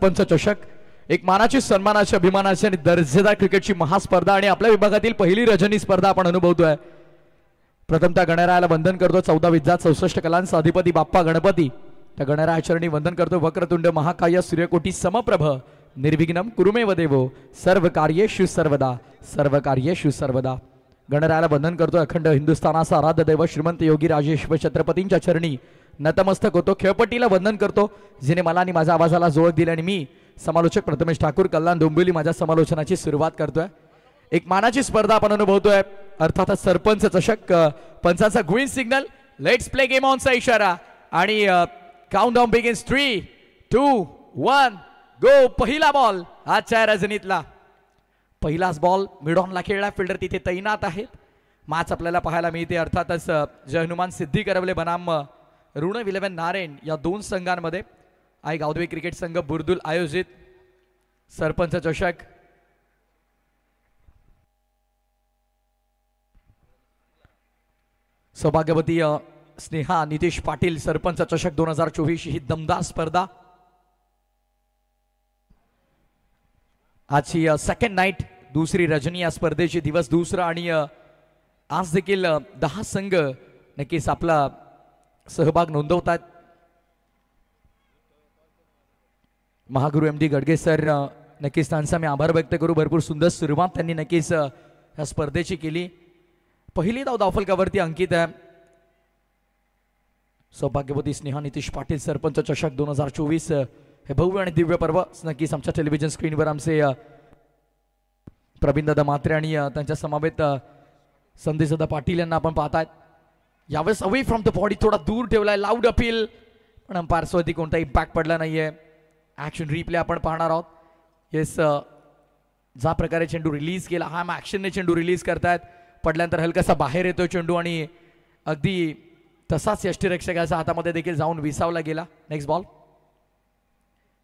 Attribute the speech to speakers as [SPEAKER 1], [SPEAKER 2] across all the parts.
[SPEAKER 1] सरपंच चषक एक मानाची सन्मानाची अभिमानाची आणि दर्जेदार क्रिकेटची महास्पर्धा आणि आपल्या विभागातील पहिली रजनी स्पर्धा आपण अनुभवतोय। प्रथमतः गणरायाला वंदन करतो 14 विद्यात 64 कलांचा अधिपती बाप्पा गणपती त्या गणरायाचरणी वंदन करतो। वक्रतुंड महाकाय सूर्यकोटी समप्रभ निर्विघ्नं कुरुमेव देवो सर्व कार्येषु सर्वदा सर्व कार्येषु सर्वदा। गणरायाला वंदन करतो अखंड हिंदुस्थानाचा आराध्य दैव श्रीमंत योगी राजेश्वर छत्रपतींच्या चरणी नतमस्तक होतो। खेळपट्टीला वंदन करतो जिने मला आणि माझ्या आवाजाला जोड दिली आणि मी समालोचक प्रथमेश ठाकूर कल्याण डोंबिवली माझ्या समालोचनाची सुरुवात करतोय। एक मानाची स्पर्धा आपण अनुभवतोय अर्थातच सरपंच चषक पंचांचा green signal let's play game ऑनचा इशारा आणि काउंटडाऊन बिगिन्स 3 2 1 गो। पहिला बॉल आजच्या रजनीतला पहिलाच बॉल मिड ऑनला खेळला फिल्डर तिथे तैनात आहेत। मॅच आपल्याला पाहायला मिळते अर्थातच जय हनुमान सिद्धी करवले बनाम ऋण 11 नारायण या दोन संघांमध्ये आई गावदेवी क्रिकेट संघ बुर्दुल आयोजित सरपंच चषक सौभाग्यवती स्नेहा नितेश पाटील सरपंच चषक 2024 ही दमदार स्पर्धा आजची सेकंड नाईट दुसरी रजनी या स्पर्धेची दिवस दुसरा आणि आज देखील 10 संघ नक्कीच आपला सहभाग नोंदवतात। Mahaguru M D Gadge sir नक्कीच त्यांचा मी आभार व्यक्त करू। भरपूर सुंदर सुरुवात त्यांनी नक्कीच या स्पर्धेची केली। पहिली धाव धावफलकावरती अंकित आहे। सौभाग्यवती स्नेहा नितीश पाटील सरपंच चषक 2024 हे भव्य आणि दिव्य पर्व नक्कीच आमच्या टेलिव्हिजन स्क्रीनवर आमचे प्रवीणदादा मात्रे आणि त्यांच्या समवेत संदेशदादा पाटील यांना आपण पाहताय। यावेळेस अवे फ्रॉम द बॉडी थोडा दूर ठेवलाय लाऊड अपील पण अंपायर्सवरती कोणता इम्पॅक्ट पडला नाहीये। ऍक्शन रिप्ले आपण पाहणार आहोत। येस ज्या प्रकारे चेंडू रिलीज केला हा ऍक्शनने चेंडू रिलीज करतायत पडल्यानंतर हलकासा बाहेर येतो चेंडू आणि अगदी तसाच यष्टीरक्षकाच्या हातामध्ये देखील जाऊन विसावला गेला। नेक्स्ट बॉल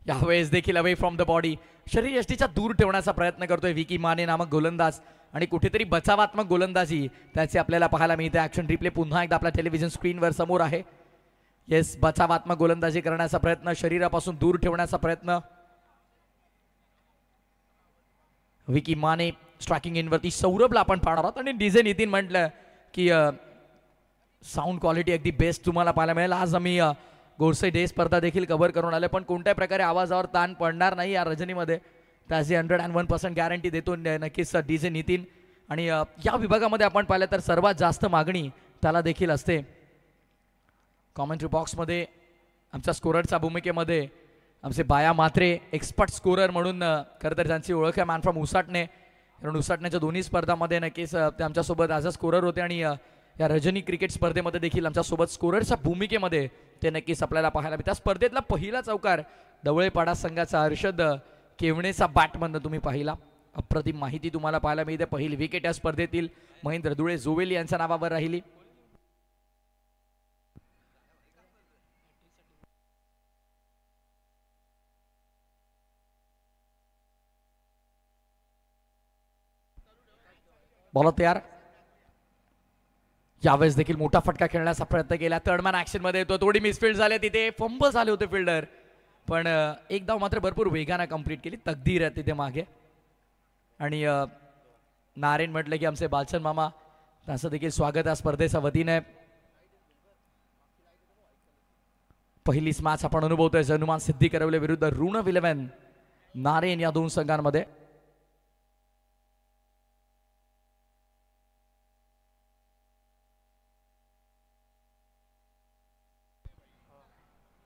[SPEAKER 1] यावेळेस देखील अवे फ्रॉम द बॉडी शरीर यष्टीच्या दूर ठेवण्याचा प्रयत्न करतोय विकी माने नामक गोलंदाज आणि कुठेतरी बचावात्मक गोलंदाजी त्याचे आपल्याला पाहायला मिळते। ऍक्शन रिप्ले पुन्हा एकदा आपल्या टेलिव्हिजन स्क्रीनवर समोर आहे। येस बचावात्मक गोलंदाजी करण्याचा प्रयत्न शरीरापासून दूर ठेवण्याचा प्रयत्न विकी माने स्ट्रायकिंग इनवरती सौरभला आपण पाहणार आहोत आणि डीजे नितीन म्हटलं की साऊंड क्वालिटी अगदी बेस्ट तुम्हाला पाहायला मिळेल। आज आम्ही गोडसे डे स्पर्धा देखील कव्हर करून आले पण कोणत्याही प्रकारे आवाजावर ताण पडणार नाही या रजनीमध्ये त्याची 101% गॅरंटी देतो नक्कीच डीजे नितीन। आणि या विभागामध्ये आपण पाहिलं तर सर्वात जास्त मागणी त्याला देखील असते। कॉमेंट्री बॉक्समध्ये आमच्या स्कोररच्या भूमिकेमध्ये आमचे बाया मात्रे एक्सपर्ट स्कोरर म्हणून खरं तर त्यांची ओळख आहे मॅन फ्रॉम उसाटणे कारण उसाटण्याच्या दोन्ही स्पर्धामध्ये नक्कीच ते आमच्यासोबत ॲज अ स्कोरर होते आणि या रजनी क्रिकेट स्पर्धेमध्ये देखील आमच्यासोबत स्कोररच्या भूमिकेमध्ये ते नक्कीच आपल्याला पाहायला मिळतात। स्पर्धेतला पहिला चौकार ढवळेपाडा संघाचा हर्षद केवणेचा बॅटमधनं तुम्ही पाहिला। अप्रतिम माहिती तुम्हाला पाहायला मिळते। पहिली विकेट या स्पर्धेतील महेंद्र दुळे जोवेली यांच्या नावावर राहिली। बॉल तयार यावेळेस देखील मोठा फटका खेळण्याचा प्रयत्न केला। थर्डमॅन ऍक्शन मध्ये येतो थोडी मिसफील्ड झाले तिथे फंबल झाले होते फिल्डर पण एक धाव मात्र भरपूर वेगाने कंप्लीट केली। तकदीर आहे तिथे मागे आणि नारायण म्हटलं की आमचे बालचंद मामा त्यांचं देखील स्वागत आहे स्पर्धेच्या वतीने। पहिलीच मॅच आपण अनुभवतोय जय हनुमान सिद्धी करवले विरुद्ध ऋण 11 नारायण या दोन संघांमध्ये।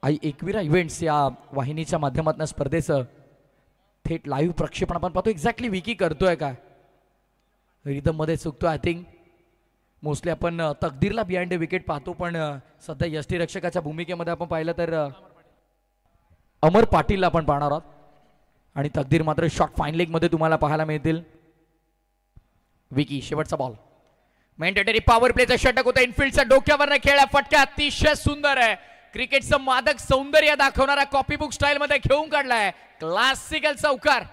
[SPEAKER 1] आई एकविरा इव्हेंट्स या वाहिनीच्या माध्यमातून स्पर्धेचं थेट लाईव्ह प्रक्षेपण आपण पाहतो। एक्झॅक्टली विकी करतोय काय रिदम मध्ये चुकतो आय थिंक मोस्टली आपण तकदीरला बिहाइंड विकेट पाहतो पण सध्या यष्टीरक्षकाच्या भूमिकेमध्ये आपण पाहिलं तर अमर पाटीलला आपण पाहणार आहोत आणि तकदीर मात्र शॉर्ट फाईन लेग मध्ये तुम्हाला पाहायला मिळतील। विकी शेवटचा बॉल मेंटेटरी पॉवर प्लेचा षटक होता इनफिल्डच्या डोक्यावर खेळला फटका अतिशय सुंदर आहे। क्रिकेटचं मादक सौंदर्य दाखवणारा कॉपी बुक स्टाईल मध्ये घेऊन काढलाय क्लासिकल चौकार।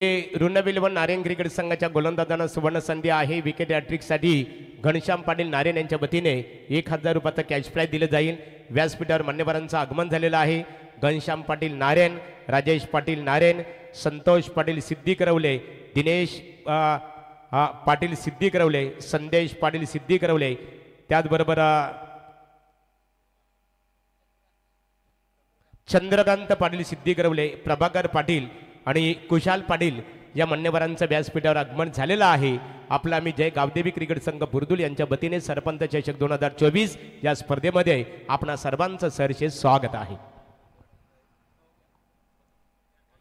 [SPEAKER 2] रुणबिल व नारायण क्रिकेट संघाच्या गोलंदाजांना सुवर्ण संधी आहे. विकेट हॅट्रिकसाठी घनश्याम पाटील नारायण यांच्या वतीने 1000 रुपयाचं कॅश प्राइज दिलं जाईल. व्यासपीठावर मान्यवरांचं आगमन झालेलं आहे. घनश्याम पाटील नारायण, राजेश पाटील नारायण, संतोष पाटील सिद्दीकरवले, दिनेश पाटील सिद्दीकरवले, संदेश पाटील सिद्दीकरवले, त्याचबरोबर चंद्रकांत पाटील सिद्दीकरवले, प्रभाकर पाटील आणि कुशाल पाटील या मान्यवरांचं व्यासपीठावर आगमन झालेलं आहे. आपला आम्ही जय गावदेवी क्रिकेट संघ बुर्दुल यांच्या वतीने सरपंच चषक 2024 या स्पर्धेमध्ये आपणा सर्वांचं सहर्ष स्वागत आहे.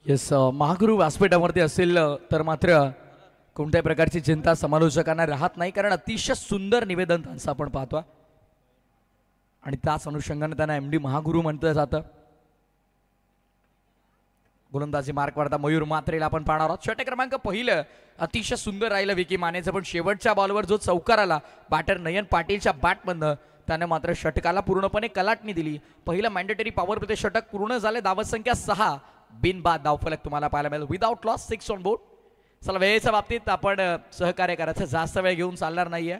[SPEAKER 1] येस, महागुरु व्यासपीठावरती असेल तर मात्र कोणत्याही प्रकारची चिंता समालोचकांना राहत नाही, कारण अतिशय सुंदर निवेदन त्यांचं आपण पाहतो आणि त्याच अनुषंगाने त्यांना MD महागुरु म्हटलं जातं. गोलंदाजी मार्क वाढता मयूर मात्रेला आपण पाहणार आहोत. षटक क्रमांक पहिलं अतिशय सुंदर राहिलं विकी मानेचं, पण शेवटच्या बॉलवर जो चौकार आला बॅटर नयन पाटीलच्या बॅटमधनं त्याने मात्र षटकाला पूर्णपणे कलाटणी दिली. पहिलं मॅन्डेटरी पॉवर प्ले षटक पूर्ण झाले. धावसंख्या 6, बिनबाद धावफलक तुम्हाला पाहायला मिळेल. Without loss 6 on board. चला, वेळेच्या बाबतीत आपण सहकार्य करायचं, जास्त वेळ घेऊन चालणार नाहीये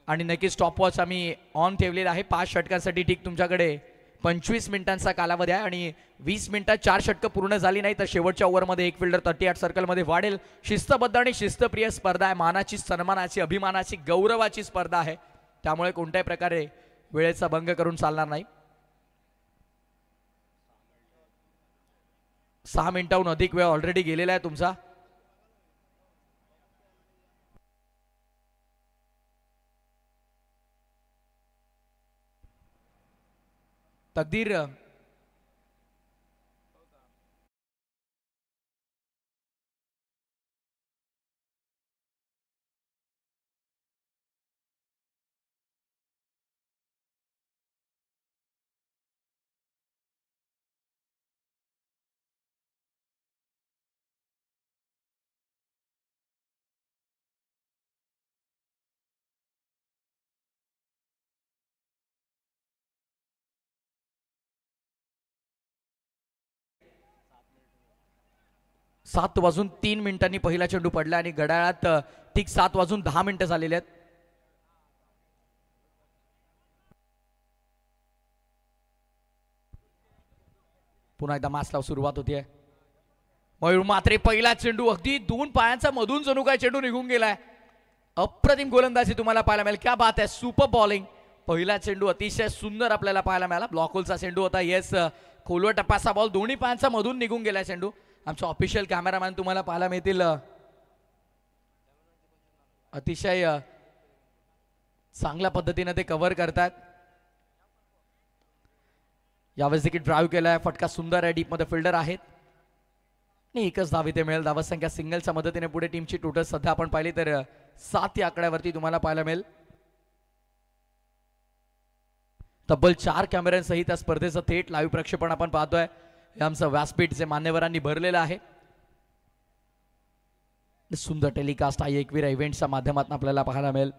[SPEAKER 1] आणि नक्की स्टॉपवॉच आम्ही ऑन ठेवलेला आहे. 5 षटकांसाठी ठीक तुमच्याकडे 25 मिनिटांचा कालावधी आहे आणि 20 मिनिटात 4 षटकं पूर्ण झाली नाही तर शेवटच्या ओव्हरमध्ये एक फिल्डर 38 सर्कलमध्ये वाढेल. शिस्तबद्ध आणि शिस्तप्रिय स्पर्धा आहे. मानाची, सन्मानाची, अभिमानाची, गौरवाची स्पर्धा आहे, त्यामुळे कोणत्याही प्रकारे वेळेचा भंग करून चालणार नाही. 6 मिनिटांहून अधिक वेळ ऑलरेडी गेलेला आहे तुमचा. तकदीर सात वाजून 3 मिनिटांनी पहिला चेंडू पडला आणि घड्याळात ठीक 7 वाजून 10 मिनिटं झालेले आहेत. पुन्हा एकदा मासला सुरुवात होतीये. मयूर मात्रे पहिला चेंडू अगदी 2 पायांचा मधून जणू काय चेंडू निघून गेलाय. अप्रतिम गोलंदाजी तुम्हाला पाहायला मिळेल. क्या बात आहे, सुपर बॉलिंग. पहिला चेंडू अतिशय सुंदर आपल्याला पाहायला मिळाला. ब्लॉक होलचा चेंडू होता. येस, खोलवर टप्पाचा बॉल दोन्ही पायांचा मधून निघून गेला चेंडू. आमचे ऑफिशियल कॅमेरामॅन तुम्हाला पाहायला मिळतील, अतिशय चांगल्या पद्धतीने ते कव्हर करतात. यावेळेस देखील ड्राईव्ह केलाय. फटका सुंदर आहे. डीप मध्ये फिल्डर आहेत आणि एकच धाव इथे मिळेल. धावसंख्या सिंगलच्या मदतीने पुढे टीमची टोटल सध्या आपण पाहिली तर 7 या आकड्यावरती तुम्हाला पाहायला मिळेल. तब्बल 4 कॅमेऱ्यांसहित या स्पर्धेचं थेट लाईव्ह प्रक्षेपण आपण पाहतोय. हे आमचं व्यासपीठ जे मान्यवरांनी भरलेलं आहे. सुंदर टेलिकास्ट आहे एकवीर इव्हेंटच्या माध्यमातून आपल्याला पाहायला मिळेल.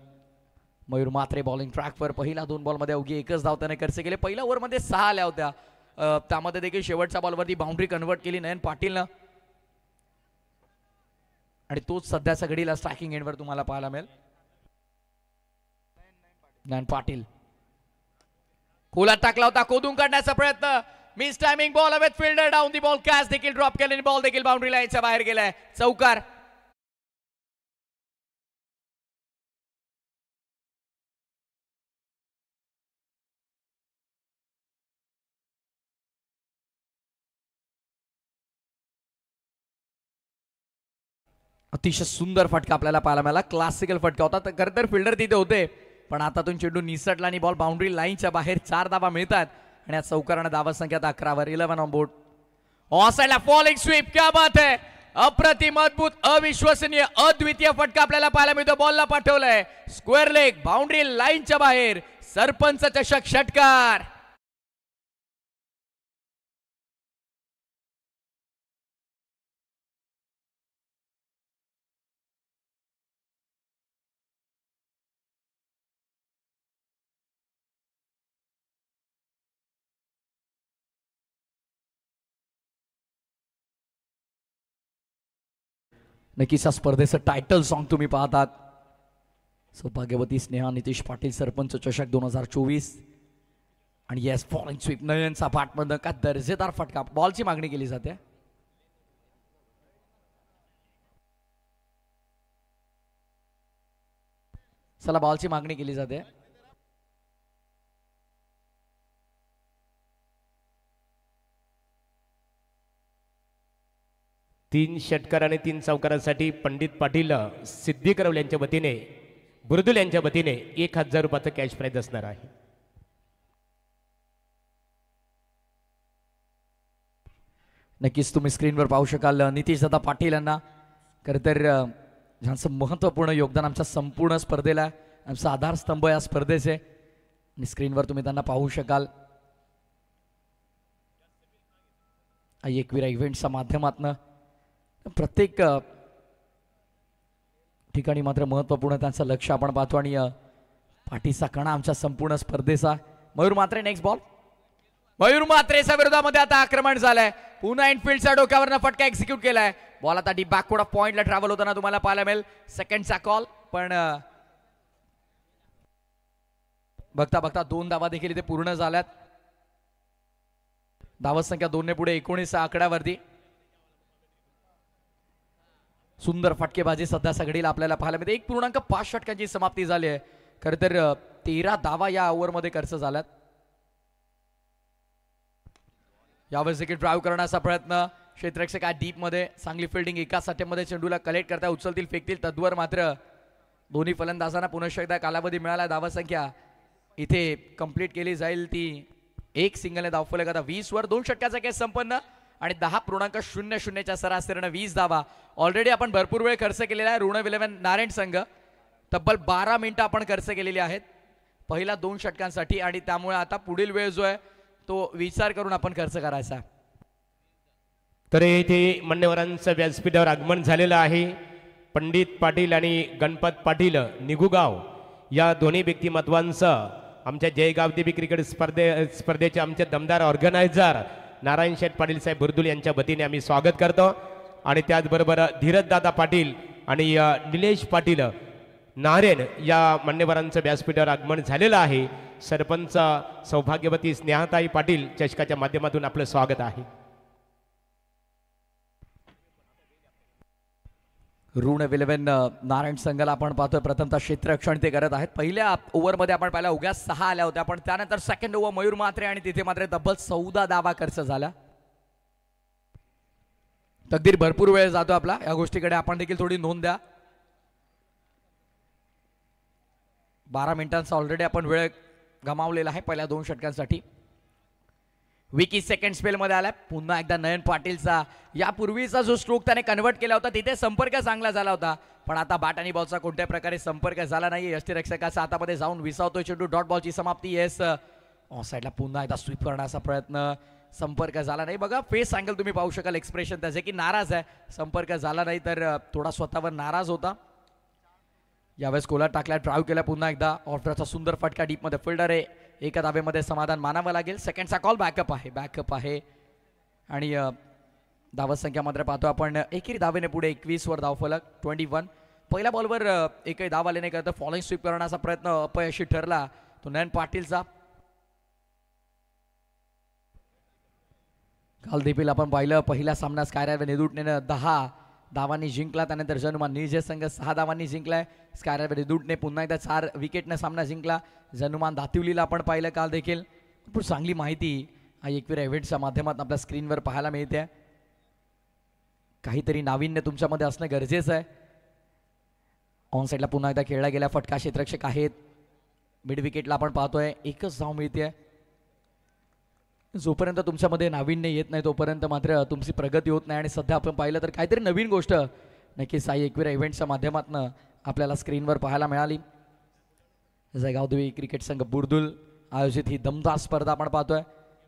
[SPEAKER 1] मयूर मात्रे बॉलिंग ट्रॅकवर पहिला 2 बॉलमध्ये अवघी एकच धाव त्याने खर्च केले. पहिल्या ओव्हरमध्ये 6 आल्या होत्या. त्यामध्ये देखील शेवटच्या बॉलवरती बाउंड्री कन्वर्ट केली नयन पाटीलनं आणि तोच सध्याच्या घडीला स्ट्रायकिंग एंडवर तुम्हाला पाहायला मिळेल. नयन पाटील खोलात टाकला होता, खोदून काढण्याचा प्रयत्न. Miss timing ball with fielder down the ball. Catch देखील ड्रॉप केले. बॉल देखील बाउंड्री लाईनच्या बाहेर गेलाय. चौकार. अतिशय सुंदर फटका आपल्याला पाहायला मिळाला. क्लासिकल फटका होता. तर खरं तर फिल्डर तिथे होते, पण हातातून चेंडू निसटला आणि बॉल बाउंड्री लाईनच्या बाहेर. 4 धावा मिळतात आणि या चौकाराने धावा संख्या 11वर. 11 ऑन बोर्ड. ऑफसाइडला फॉलिंग स्वीप. क्या बात है, अप्रतिम, अद्भुत, अविश्वसनीय, अद्वितीय फटका आपल्याला पाहायला मिळतो. बॉलला पाठवलंय स्क्वेअर लेग बाउंड्री लाईनच्या बाहेर. सरपंच चषक षटकार. नक्कीच या स्पर्धेचं टायटल सॉन्ग तुम्ही पाहतात. सौभाग्यवती स्नेहा नितीश पाटील सरपंच चषक 2024. आणि येस फॉलिंग स्वीप नयनचा पाठमधनं का दर्जेदार फटका. बॉलची मागणी केली जाते. चला बॉलची मागणी केली जाते.
[SPEAKER 2] तीन षटकार आणि 3 चौकारासाठी पंडित पाटील सिद्दीकरवल यांच्या वतीने बुरदुल यांच्या वतीने 1000 रुपयाचं कॅश प्राइज असणार आहे.
[SPEAKER 1] नक्कीच तुम्ही स्क्रीनवर पाहू शकाल नितीश दादा पाटील यांना. खरं तर ज्यांचं महत्त्वपूर्ण योगदान आमच्या संपूर्ण स्पर्धेला, आमचा आधारस्तंभ या स्पर्धेचे. आणि स्क्रीनवर तुम्ही त्यांना पाहू शकाल. एकविरा इव्हेंटच्या माध्यमातून प्रत्येक ठिकाणी मात्र महत्त्वपूर्ण त्यांचं लक्ष आपण पाहतो. आणि पाठीचा कणा आमच्या संपूर्ण स्पर्धेचा. मयूर मात्रे नेक्स्ट बॉल. मयूर मात्रेच्या विरोधामध्ये आता आक्रमण झालंय. पुन्हा इनफिल्डच्या डोक्यावरनं फटका एक्झिक्यूट केलाय. बॉल आता डी बॅकवर्ड ऑफ पॉइंटला ट्रॅव्हल होताना तुम्हाला पाहायला मिळेल. सेकंडचा कॉल, पण बघता बघता 2 धावा देखील इथे पूर्ण झाल्यात. धावत संख्या 2 ने पुढे 19 आकड्यावरती. सुंदर फटकेबाजी सध्या सगळीला आपल्याला पाहायला मिळते. 1.5 षटकांची समाप्ती झाली आहे. खरं तर 13 धावा या ओव्हरमध्ये खर्च झाल्यात. यावेळेस देखील ड्राईव्ह करण्याचा प्रयत्न. क्षेत्ररक्षक डीप मध्ये चांगली फिल्डिंग. एकाच सट्ट्यामध्ये चेंडूला कलेक्ट करता उचलतील फेकतील. तद्वर मात्र दोन्ही फलंदाजांना पुनश्च एकदा कालावधी मिळाला. धावा संख्या इथे कंप्लीट केली जाईल ती 1 सिंगलने धावफलक आता 20 वर. 2 षटकाचा केस संपन्न आणि 10.00च्या सरासरीने 20 धावा. ऑलरेडी आपण भरपूर वेळ खर्च केलेला आहे. ऋण 11 नारायण संघ तब्बल 12 मिनिटं आपण खर्च केलेली आहेत पहिल्या 2 षटकांसाठी. आणि त्यामुळे आता पुढील वेळ जो आहे तो विचार करून आपण खर्च करायचा.
[SPEAKER 2] तर येथे मान्यवरांचं व्यासपीठावर आगमन झालेलं आहे. पंडित पाटील आणि गणपत पाटील निगुगाव या दोन्ही व्यक्तिमत्वांचं आमच्या जयगाव देवी क्रिकेट स्पर्धेचे आमचे दमदार ऑर्गनायझर नारायण शेठ पाटील साहेब बुरदुल यांच्या वतीने आम्ही स्वागत करतो. आणि त्याचबरोबर धीरज दादा पाटील आणि निलेश पाटील नारेन या मान्यवरांचं व्यासपीठावर आगमन झालेलं आहे. सरपंच सौभाग्यवती स्नेहाताई पाटील चषकाच्या माध्यमातून आपलं स्वागत आहे.
[SPEAKER 1] ऋण 11 नारायण संघाला आपण पाहतोय प्रथमतः क्षेत्ररक्षण ते करत आहेत. पहिल्या ओव्हरमध्ये आपण पाहिला उग्या 6 आल्या होत्या, पण त्यानंतर सेकंड ओव्हर मयूर मात्रे आणि तिथे मात्र तब्बल 14 धावा खर्च झाला. तकदीर भरपूर वेळ जातो आपला. या गोष्टीकडे आपण देखील थोडी नोंद द्या. 12 मिनिटांचा ऑलरेडी आपण वेळ गमावलेला आहे पहिल्या 2 षटकांसाठी. विकी सेकंड स्पेल मध्ये आलाय. पुन्हा एकदा नयन पाटीलचा यापूर्वीचा जो स्ट्रोक त्याने कन्वर्ट केला होता तिथे संपर्क चांगला झाला होता, पण आता बॅट आणि बॉलचा कोणत्या प्रकारे संपर्क झाला नाही. यष्टीरक्षकाच्या हातामध्ये जाऊन विसावतोय चेंडू. डॉट बॉलची समाप्ती. येस ऑन साईडला पुन्हा एकदा स्वीप करण्याचा प्रयत्न. संपर्क झाला नाही. बघा फेस अँगल तुम्ही पाहू शकाल. एक्सप्रेशन त्याचे की नाराज आहे. संपर्क झाला नाही तर थोडा स्वतःवर नाराज होता. यावेळेस गोला टाकला. ड्राईव्ह केला पुन्हा एकदा. ऑफरचा सुंदर फटका डीप मध्ये. फिल्डर आहे. एका धावेमध्ये समाधान मानावं लागेल. सेकंडचा कॉल बॅकअप आहे. आणि धावत संख्या मात्र पाहतो आपण एकेरी धावेने पुढे 21 वर धावफलक 21. पहिल्या बॉलवर एकही धाव आले नाही करता फॉलोइंग स्वीप करण्याचा प्रयत्न अपयशी ठरला तो नयन पाटीलचा. काल देखील आपण पाहिलं पहिल्या सामन्यात स्कायरावे निदुटने 10 धावांनी जिंकला. त्यानंतर जनुमान निजे संघ 6 धावांनी जिंकलाय. स्कायरावे निदुटने पुन्हा एकदा 4 विकेटने सामना जिंकला. जनुमान दातिवलीला आपण पाहिलं काल देखील. पण चांगली माहिती हा एकविरा इव्हेंटच्या माध्यमातून आपल्या स्क्रीनवर पाहायला मिळते. काहीतरी नाविन्य तुमच्यामध्ये असणं गरजेचं आहे. ऑन साईडला पुन्हा एकदा खेळला गेला फटका. क्षेत्ररक्षक आहेत. मिड विकेटला आपण पाहतोय एकच धाव मिळते. जोपर्यंत तुमच्यामध्ये नाविन्य येत नाही तोपर्यंत मात्र तुमची प्रगती होत नाही. आणि सध्या आपण पाहिलं तर काहीतरी नवीन गोष्ट नक्कीच साई एकविरा इव्हेंटच्या माध्यमातून आपल्याला स्क्रीनवर पाहायला मिळाली. जयगाव देवी क्रिकेट संघ बुरदुल आयोजित ही दमदार स्पर्धा आपण पाहतोय.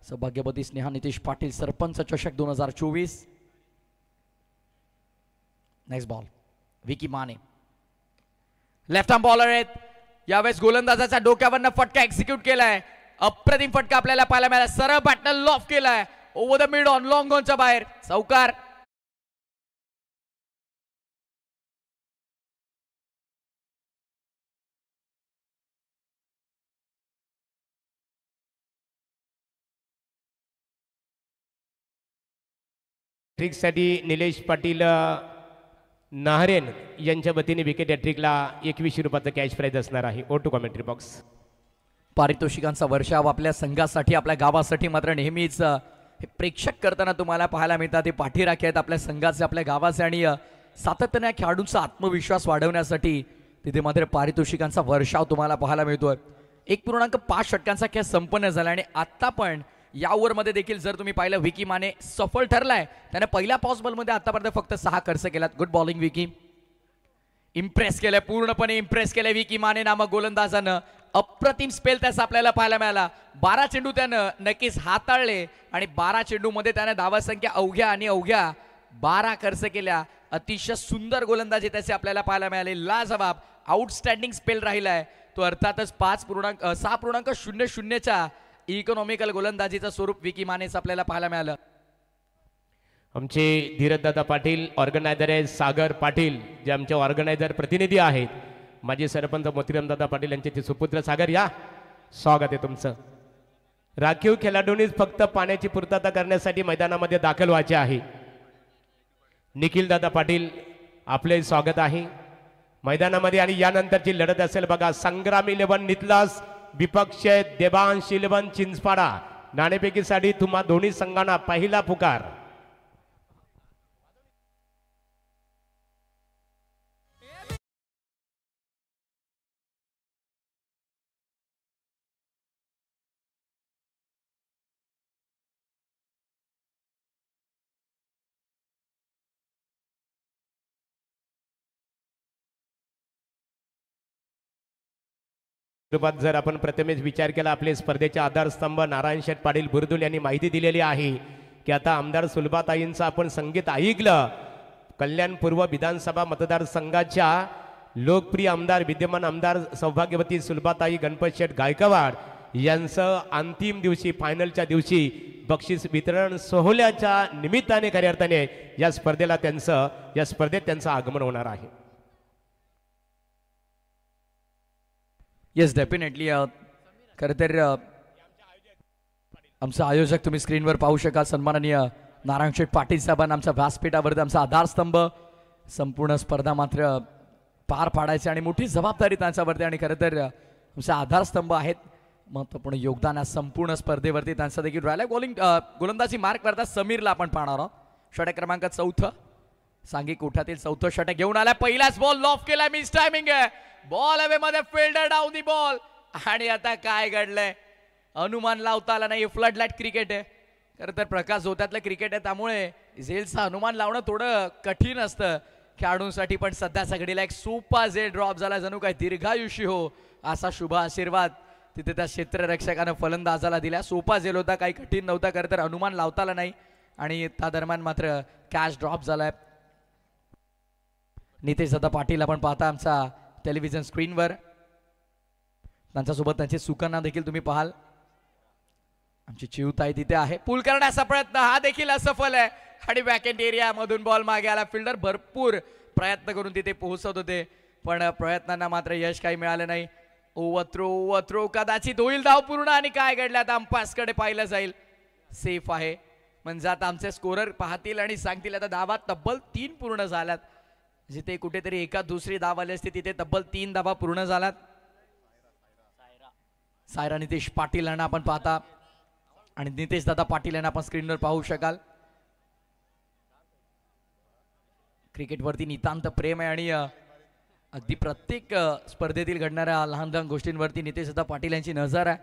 [SPEAKER 1] सौभाग्यवती स्नेहा नितीश पाटील सरपंच चषक 2024. Next ball Vicky Mane left arm bowler आहेत. यावेळेस गोलंदाजाच्या डोक्यावरनं फटका एक्झिक्यूट केलाय. अप्रतिम फटका आपल्याला पाहायला मिळाला. सरळ बॅटनं लॉफ केलाय over the mid on long ऑनच्या बाहेर. चौकार.
[SPEAKER 2] ट्रिकसाठी निलेश पाटील नाहरेन यांच्या वतीने विकेट हॅट्रिकला 2100 रुपयाचं कॅश प्राइज असणार आहे. Over to commentary box.
[SPEAKER 1] पारितोषिकांचा वर्षाव आपल्या संघासाठी आपल्या गावासाठी मात्र नेहमीच हे प्रेक्षक करताना तुम्हाला पाहायला मिळतात. ते पाठीराखे आहेत आपल्या संघाचे आपल्या गावाचे आणि सातत्याने खेळाडूंचा आत्मविश्वास वाढवण्यासाठी तिथे मात्र पारितोषिकांचा वर्षाव तुम्हाला पाहायला मिळतोय. 1.5 षटकांचा खेळ संपन्न झाला आणि आता पण या ओव्हरमध्ये देखील जर तुम्ही पाहिलं विकी माने सफल ठरलाय. त्याने पहिल्या पॉसिबलमध्ये आतापर्यंत फक्त 6 खर्च केलात. Good bowling Vicky. इम्प्रेस केलंय पूर्णपणे इम्प्रेस केलंय विकी माने नामक गोलंदाजानं. अप्रतिम स्पेल त्याचा आपल्याला पाहायला मिळाला. 12 चेंडू त्यानं नक्कीच हाताळले आणि 12 चेंडूमध्ये त्याने धावसंख्या अवघ्या आणि अवघ्या 12 खर्च केल्या. अतिशय सुंदर गोलंदाजी त्याचे आपल्याला पाहायला मिळाले. लाजवाब आउटस्टँडिंग स्पेल राहिलाय तो. अर्थातच 6.00च्या इकॉनॉमिकल गोलंदाजीचं स्वरूप विकी मानेच आपल्याला पाहायला मिळालं.
[SPEAKER 2] आमचे धीरजदादा पाटील ऑर्गनायझर आहेत. सागर पाटील जे आमचे ऑर्गनायझर प्रतिनिधी आहेत. माजी सरपंच मोतीरामदादा पाटील यांचे ते सुपुत्र सागर, या स्वागत आहे तुमचं. राखीव खेळाडूंनीच फक्त पाण्याची पूर्तता करण्यासाठी मैदानामध्ये दाखल व्हायचे आहे. निखिल दादा पाटील आपले स्वागत आहे मैदानामध्ये. आणि यानंतरची लढत असेल बघा. संग्राम 11 नितलास विपक्ष देवांश 11 चिंचपाडा. नाणेफेकीसाठी तुम्हा दोन्ही संघांना पहिला पुकार. रूपात जर आपण प्रथमेच विचार केला, आपले स्पर्धेचे आधारस्तंभ नारायण शेठ पाटील बुरदुल यांनी माहिती दिलेली आहे की आता आमदार सुलभाताईंचं आपण संगीत ऐकलं. कल्याण पूर्व विधानसभा मतदारसंघाच्या लोकप्रिय आमदार विद्यमान आमदार सौभाग्यवती सुलभाताई गणपत शेठ गायकवाड यांचं अंतिम दिवशी फायनलच्या दिवशी बक्षीस वितरण सोहळ्याच्या निमित्ताने खऱ्या अर्थाने या स्पर्धेत त्यांचं आगमन होणार आहे.
[SPEAKER 1] Yes definitely. खरं तर आमचं आयोजक तुम्ही स्क्रीनवर पाहू शकाल. सन्माननीय नारायण शेठ पाटील साहेबांना आमच्या व्यासपीठावरती आमचा आधारस्तंभ. संपूर्ण स्पर्धा मात्र पार पाडायची आणि मोठी जबाबदारी त्यांच्यावरती. आणि खरं तर आमचे आधारस्तंभ आहेत. महत्त्वपूर्ण योगदान संपूर्ण स्पर्धेवरती त्यांचा देखील राहिला. गोलंदाजी मार्क करता समीरला आपण पाहणार आहोत. षटक क्रमांक 4 सांघिक कोठातील 4थं षटक घेऊन आलाय. पहिलाच बॉल लॉफ केलाय. मिस टायमिंग आहे. बॉल हवे मध्ये फिल्डर डाऊन दी बॉल. आणि आता काय घडलंय अनुमान लावता आला नाही. फ्लड लाईट क्रिकेट आहे. खरं तर प्रकाश झोत्यातलं क्रिकेट आहे त्यामुळे झेलचा अनुमान लावणं थोडं कठीण असतं खेळाडूंसाठी. पण सध्याच्या घडीला एक सोपा झेल ड्रॉप झाला. जणू काय दीर्घायुषी हो असा शुभ आशीर्वाद तिथे त्या क्षेत्ररक्षकानं फलंदाजाला दिला. सोपा झेल होता, काही कठीण नव्हता. खरं तर अनुमान लावता आला नाही आणि त्या दरम्यान मात्र कॅच ड्रॉप झालाय. नितेश दादा पाटील आपण पाहता आमचा टेलिव्हिजन स्क्रीनवर. त्यांच्यासोबत त्यांचे सुकांना देखील तुम्ही पाहाल. आमची चिवताई तिथे आहे. पूल करण्याचा प्रयत्न हा देखील असफल आहे. आणि बॅकएंड एरिया मधून बॉल मागे आला. फिल्डर भरपूर प्रयत्न करून तिथे पोहोचवत होते पण प्रयत्नांना मात्र यश काही मिळालं नाही. ओव्हर कदाचित होईल धाव पूर्ण. आणि काय घडलं आता अंपायर्सकडे पाहिलं जाईल. सेफ आहे म्हणजे आता आमचे स्कोरर पाहतील आणि सांगतील आता धावा तब्बल 3 पूर्ण झाल्यात. जिथे कुठेतरी एका दुसरी धाव आली असते तिथे तब्बल 3 धावा पूर्ण झाल्यात. सायरा नितेश पाटील यांना आपण पाहता आणि नितेश दादा पाटील यांना आपण स्क्रीनवर पाहू शकाल. क्रिकेटवरती नितांत प्रेम आहे आणि अगदी प्रत्येक स्पर्धेतील घडणाऱ्या लहान लहान गोष्टींवरती नितेश दादा पाटील यांची नजर आहे.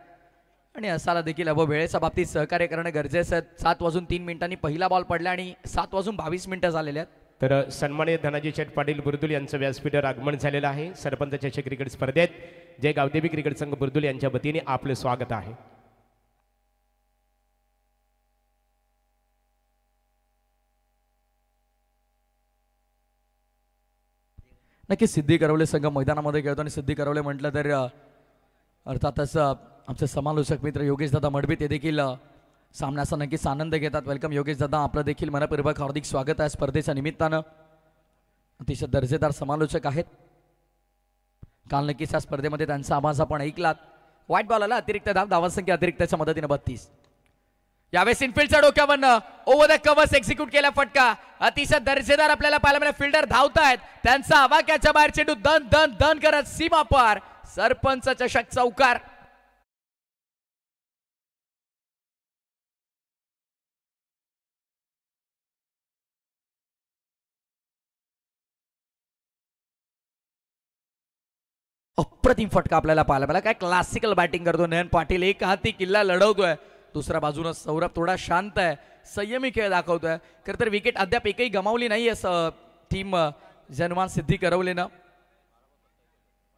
[SPEAKER 1] आणि असाला देखील वेळेच्या बाबतीत सहकार्य करणं गरजेचं आहे. 7:03 पहिला बॉल पडला आणि 7:22 झालेले आहेत.
[SPEAKER 2] तर सन्मानित धनाजी शेठ पाटील बुरदुल यांचं व्यासपीठावर आगमन झालेलं आहे. सरपंच चषक क्रिकेट स्पर्धेत जय गावदेवी क्रिकेट संघ बुरदुल यांच्या वतीने आपले स्वागत आहे.
[SPEAKER 1] नक्की सिद्धी करवले संघ मैदानामध्ये खेळतो आणि सिद्धी करवले म्हटलं तर अर्थातच आमचे समालोचक मित्र योगेश दादा मडबी ते देखील सामन्याचा नक्कीच आनंद घेतात. वेलकम योगेश दादा, आपलं देखील मनपूर्वक हार्दिक स्वागत आहे. स्पर्धेच्या निमित्तानं अतिशय दर्जेदार समालोचक आहेत. काल नक्कीच या स्पर्धेमध्ये त्यांचा आवाज आपण ऐकलात. व्हाईट बॉल आला, अतिरिक्त धाव, धावसंख्या अतिरिक्तच्या मदतीने 32. यावेळेस इनफिल्डच्या डोक्यावरनं ओव्हर द कव्हर्स एक्झिक्यूट केला फटका. अतिशय दर्जेदार आपल्याला पाहायला मिळाला. फिल्डर धावतायत, त्यांचा आवाक्याच्या बाहेर चेंडू दन दन दन करत सीमा पार. सरपंच चषक चौकार. अप्रतिम फटका आपल्याला पाहायला मिळाला. काय क्लासिकल बॅटिंग करतो नयन पाटील. एक हाती किल्ला लढवतोय. दुसऱ्या बाजूनं सौरभ थोडा शांत आहे, संयमी खेळ दाखवतोय. खरं तर विकेट अद्याप एकही गमावली नाही असं टीम जनमान सिद्धी करवलेनं.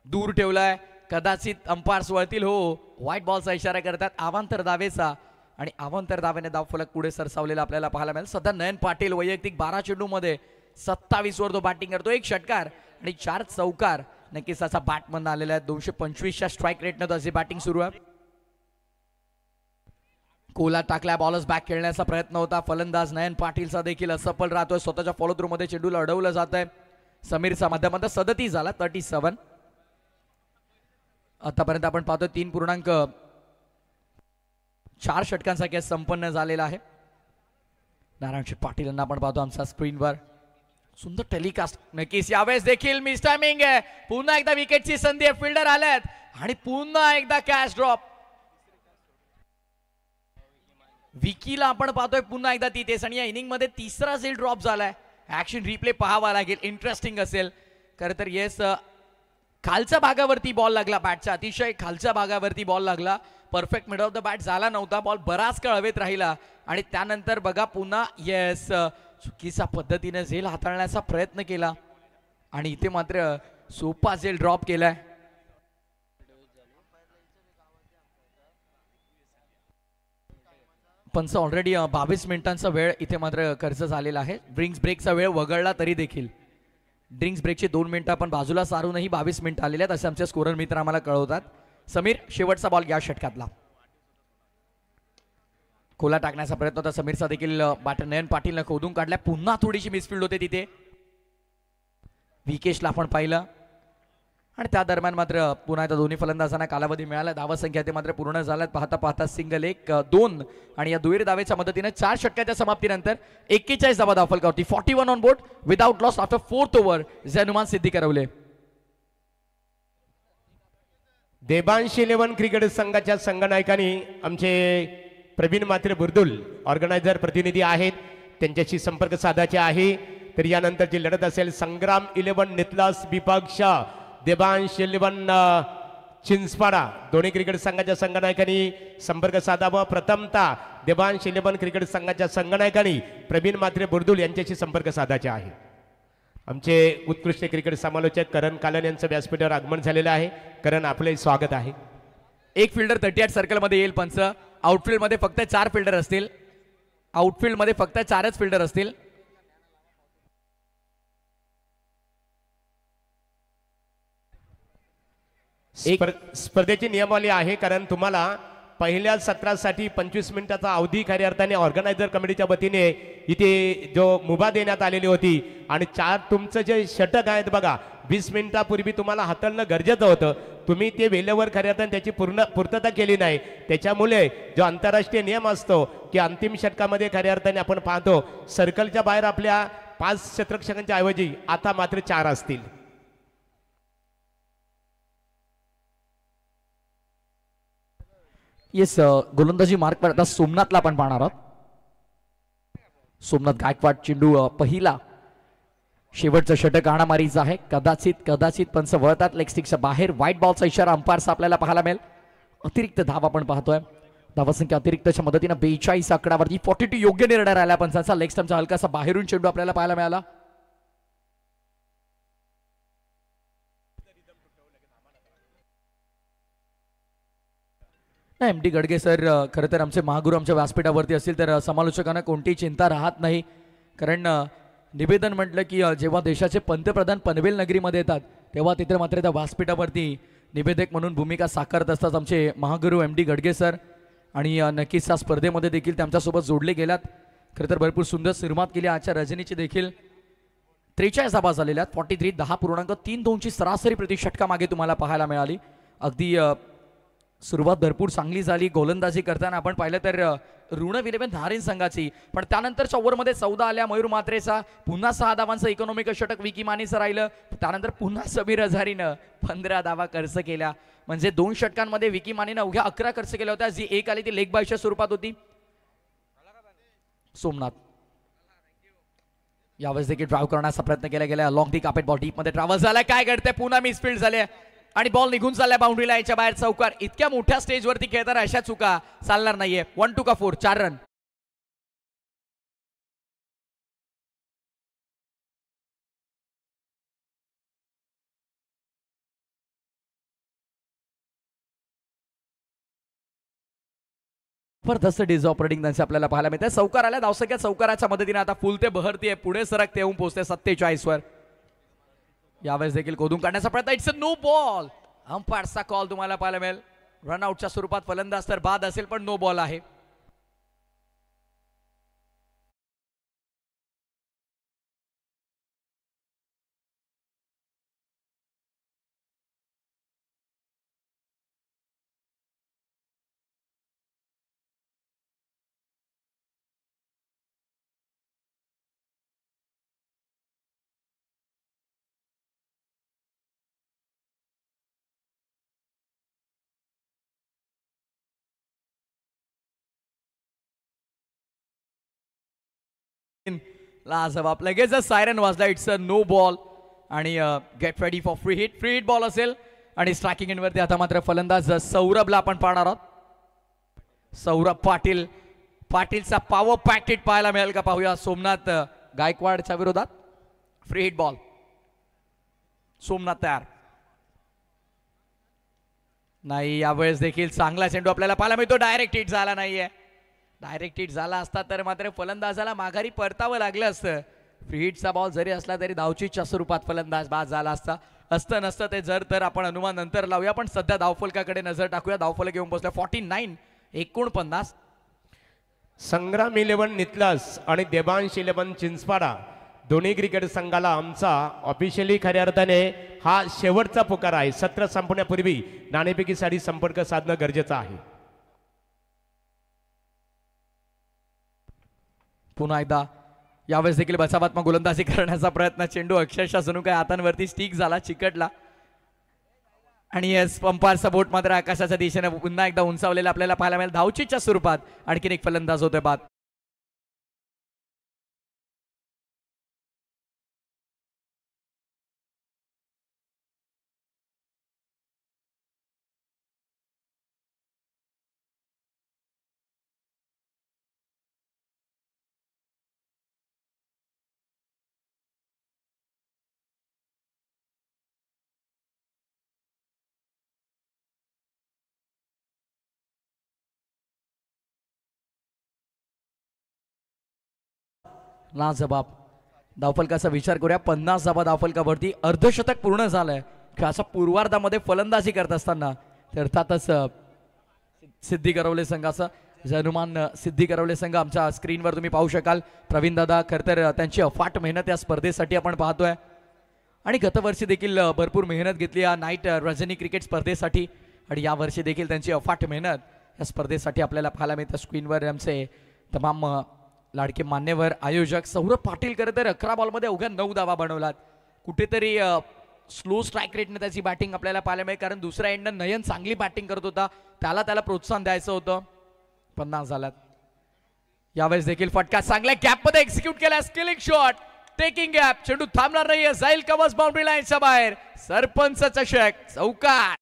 [SPEAKER 1] दूर ठेवलाय, कदाचित अंपायर्स वळतील. हो, व्हाईट बॉलचा इशारा करतात अवांतर दावेचा आणि अवांतर दावेने धावफलक पुढे सरसावलेला आपल्याला पाहायला मिळेल. सध्या नयन पाटील वैयक्तिक 12 चेंडूमध्ये 27 वर तो बॅटिंग करतो. 1 षटकार आणि 4 चौकार. नक्कीच असा बॅटमधून आलेला आहे. 225च्या स्ट्राईक रेटनं त्याची बॅटिंग सुरू आहे. कोला टाकल्या, बॉलर्स बॅक खेळण्याचा प्रयत्न होता. फलंदाज नयन पाटीलचा देखील असफल राहतोय. स्वतःच्या फॉलो थ्रू मध्ये चेंडूला अडवलं जात आहे. समीरचा माध्यमात 37 झाला, 37. आतापर्यंत आपण पाहतो 3.4 षटकांचा खेळ संपन्न झालेला आहे. नारायण पाटील यांना आपण पाहतो आमच्या स्क्रीनवर. सुंदर टेलिकास्ट. नक्कीच यावेळेस देखील मिस टायमिंग आहे. पुन्हा एकदा विकेटची संधी आहे. फिल्डर आल्यात आणि पुन्हा एकदा कॅच ड्रॉप. विकीला आपण पाहतोय पुन्हा एकदा तिथेच आणि या इनिंग मध्ये तिसरा झेल ड्रॉप झालाय. ऍक्शन रिप्ले पाहावा लागेल, इंटरेस्टिंग असेल. खरं तर येस, खालच्या भागावरती बॉल लागला, बॅटच्या अतिशय खालच्या भागावरती बॉल लागला. Perfect mid of the bat झाला नव्हता. बॉल बराच काळ हवेत राहिला आणि त्यानंतर बघा पुन्हा येस चुकीच्या पद्धतीने झेल हाताळण्याचा प्रयत्न केला आणि इथे मात्र सोपा झेल ड्रॉप केलाय. पंच ऑलरेडी 22 मिनिटांचा वेळ इथे मात्र खर्च झालेला आहे. ड्रिंक्स ब्रेकचा वेळ वगळला तरी देखील ड्रिंक्स ब्रेकचे 2 मिनिटं आपण बाजूला सारूनही 22 मिनिटं आलेले आहेत असे आमचे स्कोरर मित्र आम्हाला कळवतात. समीर, शेवटचा बॉल या षटकातला. खोला टाकण्याचा प्रयत्न होता समीरचा देखील. बॅटर नयन पाटीलनं खोदून काढल्या. पुन्हा थोडीशी मिसफिल्ड होते तिथे. विकेशला आपण पाहिलं आणि त्या दरम्यान मात्र पुन्हा एकदा दोन्ही फलंदाजांना कालावधी मिळाला. धावा संख्या ते मात्र पूर्ण झाल्यात. पाहता पाहता सिंगल 1, 2 आणि या दुहेरी धावेच्या मदतीने 4 षटकाच्या समाप्तीनंतर 41 धावा धावफलकावरती. 41 on board without loss after 4th over जनुमान सिद्धी करवले.
[SPEAKER 2] देबांश 11 क्रिकेट संघाच्या संघनायकांनी आमचे प्रवीण मात्रे बुर्दुल ऑर्गनायझर प्रतिनिधी आहेत, त्यांच्याशी संपर्क साधायचे आहे. तर यानंतरची लढत असेल संग्राम 11 नितलास विपक्षा देबांश 11 चिंचपाडा. दोन्ही क्रिकेट संघाच्या संघनायकांनी संपर्क साधावा. प्रथमतः देबांश 11 क्रिकेट संघाच्या संघनायकांनी प्रवीण मात्रे बुर्दुल यांच्याशी संपर्क साधायचे आहे. आमचे उत्कृष्ट क्रिकेट समालोचक करण कालन यांचं व्यासपीठावर आगमन झालेलं आहे. करण, आपले स्वागत आहे.
[SPEAKER 1] एक फिल्डर 38 सर्कलमध्ये येईल पंच. आउटफील्ड मध्ये फक्त 4 फिल्डर असतील. आउटफील्ड मध्ये फक्त 4च फिल्डर असतील.
[SPEAKER 2] स्पर्धेची नियमावली आहे, कारण तुम्हाला पहिल्या सत्रासाठी 25 मिनिटाचा अवधी खऱ्या अर्थाने ऑर्गनायझर कमिटीच्या वतीने इथे जो मुभा देण्यात आलेली होती आणि 4 तुमचं जे षटक आहेत बघा 20 मिनिटापूर्वी तुम्हाला हाताळणं गरजेचं होतं. तुम्ही ते वेळेवर खऱ्या अर्थाने त्याची पूर्तता केली नाही. त्याच्यामुळे जो आंतरराष्ट्रीय नियम असतो की अंतिम षटकामध्ये खऱ्या अर्थाने आपण पाहतो सर्कलच्या बाहेर आपल्या 5 क्षेत्ररक्षकांच्या ऐवजी आता मात्र 4 असतील.
[SPEAKER 1] येस, गोलंदाजी मार्कवर आता सोमनाथला आपण पाहणार आहोत. सोमनाथ गायकवाड चेंडू पहिला. शेवटचं षटक हाणामारीचं आहे. कदाचित पंच वळतात लेग स्टिकच्या बाहेर. व्हाईट बॉलचा इशारा अंपायरचा आपल्याला पाहायला मिळेल. अतिरिक्त धाव आपण पाहतोय. धावसंख्या अतिरिक्तच्या मदतीने 42 आकडावरती 42 योग्य निर्णय राहिला पंचाचा. लेग स्टंपचा हलकासा बाहेरून चेंडू आपल्याला पाहायला मिळाला. MD गडगे सर खरं तर आमचे महागुरू आमच्या व्यासपीठावरती असतील तर समालोचकांना कोणतीही चिंता राहत नाही. कारण निवेदन म्हटलं की जेव्हा देशाचे पंतप्रधान पनवेल नगरीमध्ये येतात तेव्हा तिथे मात्र त्या व्यासपीठावरती निवेदक म्हणून भूमिका साकारत असतात आमचे महागुरू MD गडगे सर. आणि नक्कीच या स्पर्धेमध्ये देखील त्यांच्यासोबत जोडले गेलात. खरं तर भरपूर सुंदर सुरुवात केली. आजच्या रजनीची देखील 43 धावा झालेल्या आहेत. 43, 10.32ची सरासरी प्रति षटका मागे तुम्हाला पाहायला मिळाली. अगदी सुरुवात भरपूर चांगली झाली गोलंदाजी करताना आपण पाहिलं तर ऋण धारीन संघाची, पण त्यानंतरच्या ओव्हरमध्ये 14 आल्या मयूर मात्रेचा, पुन्हा 6 धावांचं इकॉनॉमिक षटक विकी मानेचं राहिलं, त्यानंतर पुन्हा समीर अझारीनं 15 धावा खर्च केल्या. म्हणजे 2 षटकांमध्ये विकी मानेनं अवघ्या 11 खर्च केल्या होत्या. जी एक आली ती लेग बायच्या स्वरूपात होती. सोमनाथ यावेळेस देखील ड्राइव्ह करण्याचा प्रयत्न केला गेला. लॉंग दी कार्पेट बॉल डीप मध्ये ट्रॅव्हल झालाय. काय घडतंय, पुन्हा मिसफील्ड झाले आणि बॉल निघून चाललाय बाउंड्री लाईनच्या बाहेर. चौकार. इतक्या मोठ्या स्टेजवरती खेळताना अशा चुका चालणार नाहीये. 1-2 का 4, 4 रन. जबरदस्त डिझ ऑपरेटिंग त्यांचे आपल्याला पाहायला मिळते. चौकार आल्या धावसंख्या चौकाराच्या मदतीने आता फुलते बहरतीये, पुढे सरकते, येऊन पोहोचते 47 वर. यावेळेस देखील कोदून काढण्याचा प्रयत्न. It's a no ball. अंपायरचा कॉल तुम्हाला पाहायला मिळेल. रनआउटच्या स्वरूपात फलंदाज तर बाद असेल, पण नो बॉल आहे. लाजवाब. लगेच सायरन वाजला. इट्स अ नो बॉल आणि get ready for free hit. Free hit ball असेल आणि स्ट्रायकिंग एंडवरती आता मात्र फलंदाज सौरभला आपण पाहणार आहोत. सौरभ पाटील. पाटीलचा पॉवर पॅक्ट हिट पाहायला मिळेल का पाहूया. सोमनाथ गायकवाडच्या विरोधात फ्री हिट बॉल. सोमनाथ तयार नाही. यावेळेस देखील चांगला चेंडू आपल्याला पाहायला मिळतो. डायरेक्ट हिट झाला नाहीये. डायरेक्ट हिट झाला असता तर मात्र फलंदाजाला माघारी परतावं लागलं असतं. फ्री हिटचा बॉल जरी असला तरी धावचीच्या स्वरूपात फलंदाज बाद झाला असता. असतं नसतं ते जर तर आपण अनुमान नंतर लावूया, पण सध्या धावफलकाकडे नजर टाकूया. धावफलक घेऊन पोहोचला 49 49.
[SPEAKER 2] संग्राम 11 नितलास आणि देबांश 11 चिंचपाडा दोन्ही क्रिकेट संघाला आमचा ऑफिशियली खऱ्या अर्थाने हा शेवटचा पुकार आहे. सत्र संपण्यापूर्वी नाणेफेकीसाठी संपर्क साधणं गरजेचं आहे.
[SPEAKER 1] पुन्हा एकदा यावेळेस देखील बचावात्मक गोलंदाजी करण्याचा प्रयत्न. चेंडू अक्षरशः जणू काय हातांवरती स्टिक झाला, चिकटला आणि येस पंपारचा बोट मात्र आकाशाच्या दिशेने पुन्हा एकदा उंचावलेला आपल्याला पाहायला मिळेल. धावचीच्या स्वरूपात आणखीन एक फलंदाज होतोय बाद. लाजबाब. धावफलकाचा विचार करूया. 50 धावा धावफलकावरती. अर्धशतक पूर्ण झालंय. खेळाच्या पूर्वार्धामध्ये फलंदाजी करत असताना अर्थातच सिद्धी करवले संघाचा जनुमान सिद्धी करवले संघ आमच्या स्क्रीनवर तुम्ही पाहू शकाल. प्रवीण दादा खरं तर त्यांची अफाट मेहनत या स्पर्धेसाठी आपण पाहतोय आणि गतवर्षी देखील भरपूर मेहनत घेतली या नाईट रजनी क्रिकेट स्पर्धेसाठी आणि यावर्षी देखील त्यांची अफाट मेहनत या स्पर्धेसाठी आपल्याला पाहायला मिळतं. स्क्रीनवर आमचे तमाम लाडके मान्यवर आयोजक. सौरभ पाटील खरं तर 11 बॉलमध्ये अवघ्या 9 धावा बनवलात. कुठेतरी स्लो स्ट्राईक रेटने त्याची बॅटिंग आपल्याला पाहायला मिळेल, कारण दुसऱ्या एंडनं नयन चांगली बॅटिंग करत होता. त्याला प्रोत्साहन द्यायचं होतं. 50 झालात. यावेळेस देखील फटका चांगल्या गॅपमध्ये एक्झिक्यूट केला. Skilling shot, taking gap. चेंडू थांबणार नाहीये. जाईल कवच बाउंड्री लाईनच्या बाहेर. सरपंच चषक चौकार.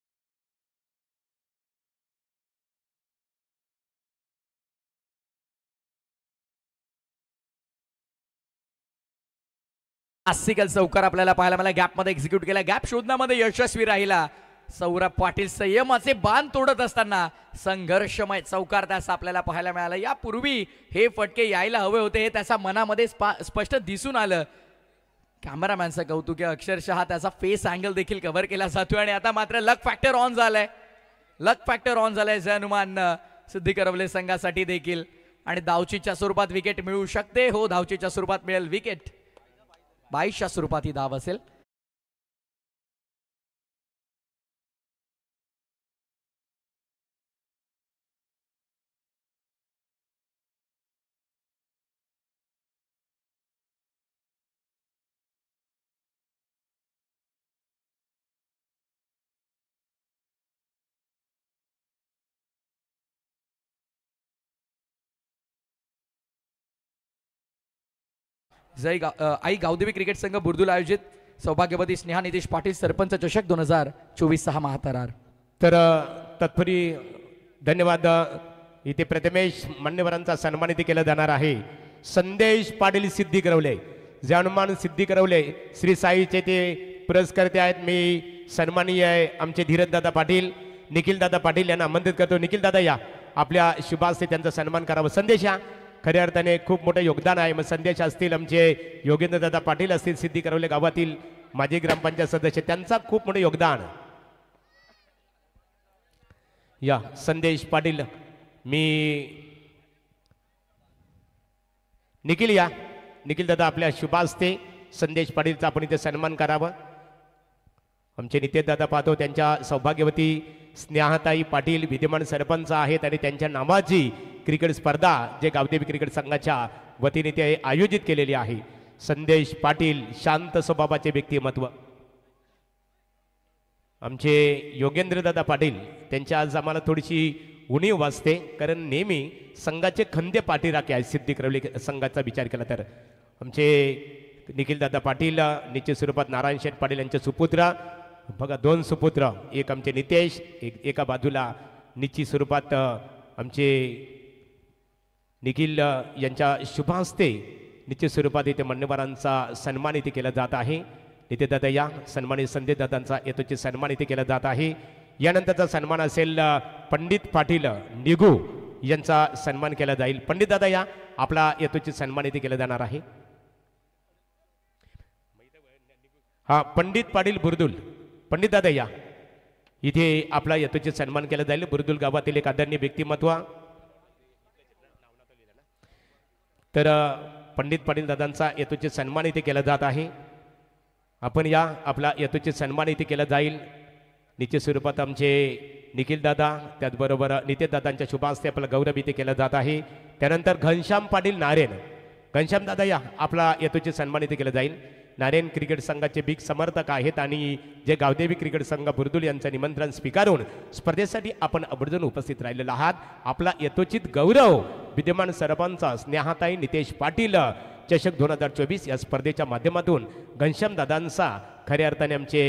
[SPEAKER 1] आसिकल चौकार आपल्याला पाहायला मला गॅपमध्ये एक्झिक्यूट केला. गॅप शोधण्यामध्ये यशस्वी राहिला सौरभ पाटील. संयमाचे बांध तोडत असताना संघर्षमय चौकार त्याचा आपल्याला पाहायला मिळाला. यापूर्वी हे फटके यायला हवे होते हे त्याच्या मनामध्ये स्पष्ट दिसून आलं. कॅमेरामॅनचं कौतुक आहे. अक्षरशः त्याचा फेस अँगल देखील कव्हर केला जातोय आणि आता मात्र लक फॅक्टर ऑन झालाय. लक फॅक्टर ऑन झालाय जनुमान सिद्धी करवले संघासाठी देखील आणि धावचीच्या स्वरूपात विकेट मिळू शकते. हो, धावचीच्या स्वरूपात मिळेल विकेट. 22च्या स्वरूपात ही धाव असेल. आई गावदेवी क्रिकेट संघ बुर्दुल आयोजित सौभाग्यवती स्नेहा नितेश पाटील सरपंच चषक 2024 6 महातरार.
[SPEAKER 2] तर तत्परी धन्यवाद. इथे प्रथमेश मान्यवरांचा सन्मानित केला जाणार आहे. संदेश पाटील सिद्धी करवले, जानमान सिद्धी करवले श्री साईचे ते पुरस्कर्ते आहेत. मी सन्माननीय आहे आमचे धीरजदादा पाटील, निखिलदादा पाटील यांना आमंत्रित करतो. निखिलदादा या, आपल्या शुभास्ते त्यांचा सन्मान करावा. संदेश या, खऱ्या अर्थाने खूप मोठं योगदान आहे. मग संदेश असतील, आमचे योगेंद्रदादा पाटील असतील, सिद्धी करवले गावातील माजी ग्रामपंचायत सदस्य, त्यांचा खूप मोठं योगदान. या संदेश पाटील, मी निखिल या, निखिल दादा आपल्या शुभास्ते संदेश पाटीलचा आपण इथे सन्मान करावा. आमचे नितेश दादा पाहतो, त्यांच्या सौभाग्यवती स्नेहाताई पाटील विद्यमान सरपंच आहेत आणि त्यांच्या नावाची क्रिकेट स्पर्धा जे गावदेवी क्रिकेट संघाच्या वतीने ते आयोजित केलेली आहे. संदेश पाटील शांत स्वभावाचे व्यक्तिमत्व. आमचे योगेंद्रदादा पाटील, त्यांच्या आज आम्हाला थोडीशी उणीव वाजते, कारण नेहमी संघाचे खंदे पाठीराखे आहेत. सिद्धी करवली संघाचा विचार केला तर आमचे निखिलदादा पाटील निश्चित स्वरूपात नारायण शेठ पाटील यांचे सुपुत्र बघा, 2 सुपुत्र, एक आमचे नितेश, एका बाजूला निश्चित स्वरूपात आमचे निखिल यांच्या शुभास्ते निश्चित स्वरूपात इथे मान्यवरांचा सन्मान इथे केला जात आहे. नितेश दादा या, सन्मानित संदेश दादांचा येतोचे सन्मान इथे केला जात आहे. यानंतरचा सन्मान असेल पंडित पाटील निगू यांचा सन्मान केला जाईल. पंडित दादा या, आपला येतोचे सन्मान इथे केला जाणार आहे. हा पंडित पाटील बुर्दुल, पंडित दादा या, इथे आपला येतोचे सन्मान केला जाईल. बुर्दुल गावातील एक आदरणीय व्यक्तिमत्व. तर पंडित पाटील दादांचा येतोचे सन्मान इथे केला जात आहे. आपण या, आपला येतोचे सन्मान इथे केला जाईल. निश्चित स्वरूपात आमचे निखिल दादा, त्याचबरोबर नितेश दादांच्या शुभास्ते आपला गौरव इथे केला जात आहे. त्यानंतर घनश्याम पाटील नारेन, घनश्याम दादा या, आपला येतोचे सन्मान इथे केला जाईल. नारायण क्रिकेट संघाचे बिग समर्थक आहेत आणि जे गावदेवी क्रिकेट संघ बुर्दुल यांचं निमंत्रण स्वीकारून स्पर्धेसाठी आपण आवर्जून उपस्थित राहिलेला आहात. आपला यथोचित गौरव विद्यमान सरपंच स्नेहाताई नितेश पाटील चषक 2024 या स्पर्धेच्या माध्यमातून घनश्याम दादांचा खऱ्या अर्थाने आमचे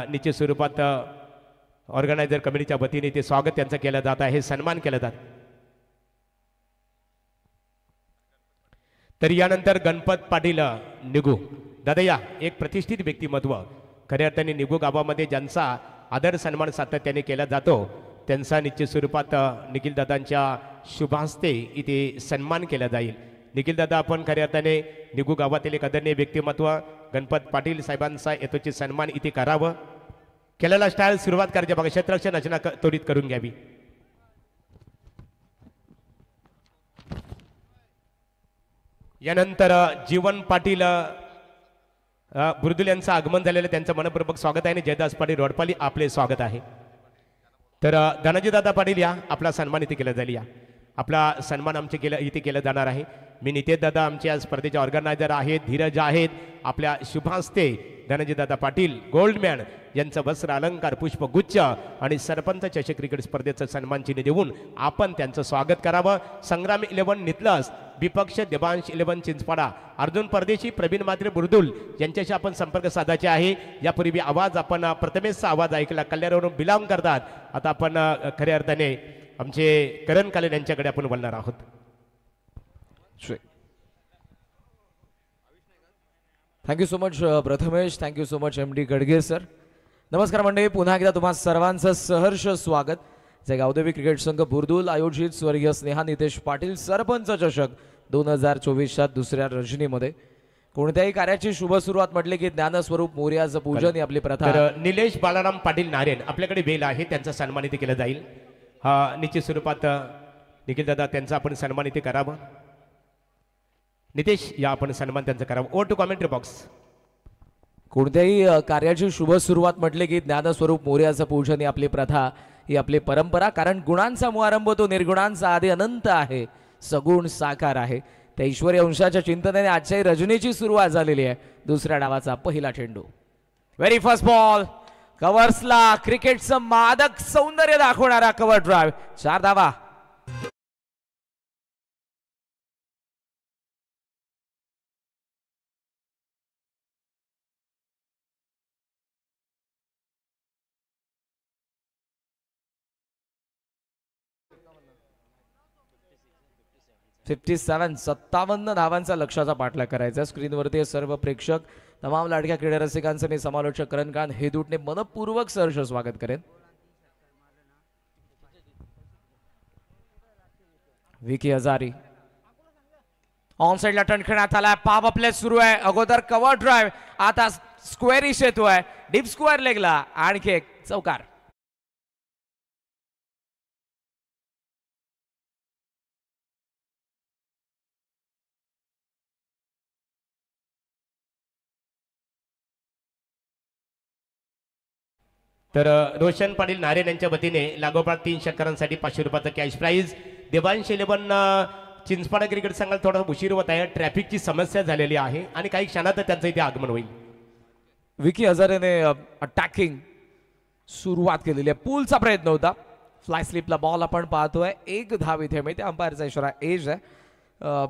[SPEAKER 2] निश्चित स्वरूपात ऑर्गनायझर कमिटीच्या वतीने ते स्वागत त्यांचं केलं जात आहे, सन्मान केला जात. तर यानंतर गणपत पाटील निगू दादा या, एक प्रतिष्ठित व्यक्तिमत्व. खऱ्या अर्थाने निगू गावामध्ये ज्यांचा आदर सन्मान सातत्याने केला जातो त्यांचा निश्चित स्वरूपात निखिल दादांच्या शुभास्ते इथे सन्मान केला जाईल. निखिल दादा, आपण खऱ्या अर्थाने निगू गावातील एक आदरणीय व्यक्तिमत्व गणपत पाटील साहेबांचा येतोचे सन्मान इथे करावं. केलेला स्टाईल सुरुवात करायची बघा, क्षेत्ररक्षण रचना त्वरित करून घ्यावी. यानंतर जीवन पाटील बुर्दुल यांचं आगमन झालेलं, त्यांचं मनपूर्वक स्वागत आहे. आणि जयदास पाटील रोडपाली, आपले स्वागत आहे. तर धनंजयदादा पाटील या, आपला सन्मान इथे केला जाईल. या, आपला सन्मान आमचे इथे केला जाणार आहे. मी नितेश दादा आमचे या स्पर्धेचे ऑर्गनायझर आहेत, धीरज आहेत. आपल्या शुभास्ते धनंजयदादा पाटील गोल्डमॅन यांचं वस्त्र अलंकार, पुष्पगुच्छ आणि सरपंच चषक क्रिकेट स्पर्धेचं सन्मान चिन्ह देऊन आपण त्यांचं स्वागत करावं. संग्राम 11 नितलस, विपक्ष देवांश 11 चिंचपाडा, अर्जुन परदेशी, प्रवीण मात्रे बुर्दुल यांच्याशी आपण संपर्क साधायचे आहे. यापूर्वी आवाज आपण प्रथमेशचा आवाज ऐकला, कल्याणवरून बिलॉंग करतात. आता आपण खऱ्या अर्थाने आमचे करण कालेन यांच्याकडे आपण बोलणार आहोत.
[SPEAKER 1] Thank you so much Prathamesh, thank you so much MD Gadgere sir. नमस्कार मंडळी, पुन्हा एकदा तुम्हा सर्वांचं सहर्ष स्वागत. जे गावदेवी क्रिकेट संघ बुर्दुल आयोजित स्वर्गीय स्नेहा नितेश पाटील सरपंच चषक 2024च्या दुसऱ्या रजनीमध्ये कोणत्याही कार्याची शुभ सुरुवात म्हटले की ज्ञानस्वरूप मोर्याचं पूजन ही आपली प्रथा.
[SPEAKER 2] तर निलेश बालाराम पाटील नारेन आपल्याकडे वेल आहे, त्यांचा सन्मान इथे केला जाईल. हा, निश्चित स्वरूपात निखिल दादा त्यांचा आपण सन्मान इथे करावं. नितेश या, आपण सन्मान त्यांचा करावं. Over to commentary box.
[SPEAKER 1] कोणत्याही कार्याची शुभ सुरुवात म्हटले की ज्ञानस्वरूप मोर्याचं पूजन ही आपली प्रथा, ही आपली परंपरा. कारण गुणांचा मुआरंभ तो निर्गुणांचा आधी अनंत आहे, सगुण साकार आहे. त्या ईश्वरी अंशाच्या चिंतनेने आजच्याही रजनीची सुरुवात झालेली आहे. दुसऱ्या डावाचा पहिला चेंडू, व्हेरी फर्स्ट बॉल, कव्हर्सला क्रिकेटचं मादक सौंदर्य दाखवणारा कव्हर ड्राइव्ह, 4 धावा. 57 धावांचा लक्ष्याचा पाठलाग करायचा. स्क्रीनवरती सर्व प्रेक्षक, तमाम लाडक्या क्रीडा रसिकांचं मी समालोचक करणकांत हेदूटने मनपूर्वक सहर्ष स्वागत करेन. विकी हजारी ऑन साइडला टर्न खेळण्यात आलाय. पॉप प्ले सुरू आहे. अगोदर कव्हर ड्राइव्ह, आता स्क्वेअरिश येतोय. डीप स्क्वेअर लेगला आणखी एक चौकार.
[SPEAKER 2] तर रोशन पाटील नारेन यांच्या वतीने लागोपाठ 3 षटकारांसाठी 500 रुपयाचं cash prize. Devansh 11 Chinchpada cricket संघाला थोडा उशीर होत आहे. ट्रॅफिकची समस्या झालेली आहे आणि काही क्षणात त्यांचं इथे आगमन होईल.
[SPEAKER 1] विकी हजारेने अटॅकिंग सुरुवात केलेली आहे. पूलचा प्रयत्न होता. फ्लाय स्लिपला बॉल आपण पाहतोय. 1 धाव इथे मिळते. अंपायरचा इशारा एज आहे.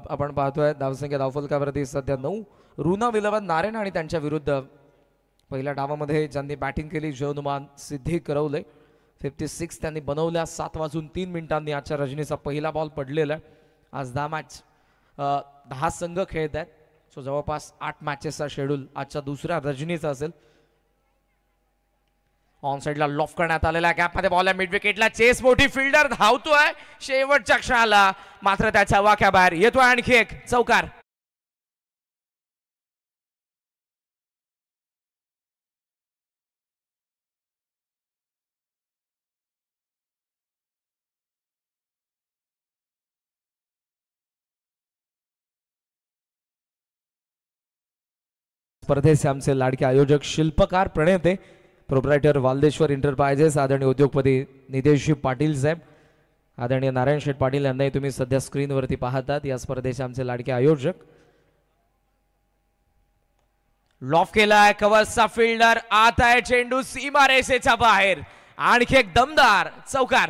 [SPEAKER 1] आपण पाहतोय धावसंख्या धावफलकावरती सध्या 9. रुना विलवन नारेन आणि त्यांच्या विरुद्ध पहिल्या डावामध्ये ज्यांनी बॅटिंग केली जयनुमान सिद्धी करवले. 56 त्यांनी बनवल्या. 7:03 आजच्या रजनीचा पहिला बॉल पडलेला आहे. आज 10 संघ खेळत आहेत. सो जवळपास 8 मॅचेसचा शेड्यूल आजच्या दुसऱ्या रजनीचा असेल. ऑन साइडला लॉफ करण्यात आलेला गॅपमध्ये बॉल आहे. मिड विकेटला चेस, मोठी फिल्डर धावतोय शेवटच्या क्षणाला, मात्र त्याच्या वाक्याबाहेर येतोय आणखी एक चौकार. स्पर्धेचे आमचे लाडके आयोजक, शिल्पकार, प्रणेते, प्रोप्रायटर वाल्देश्वर इंटरप्राइजेस, आदरणीय उद्योगपती नितेशजी पाटील साहेब, आदरणीय नारायण शेठ पाटील यांनाही तुम्ही सध्या स्क्रीनवरती पाहतात. या स्पर्धेचे आमचे लाडके आयोजक. लॉफ केलाय. कव्हरचा फिल्डर, आता आहे चेंडू सीमा रेषेच्या बाहेर. आणखी एक दमदार चौकार.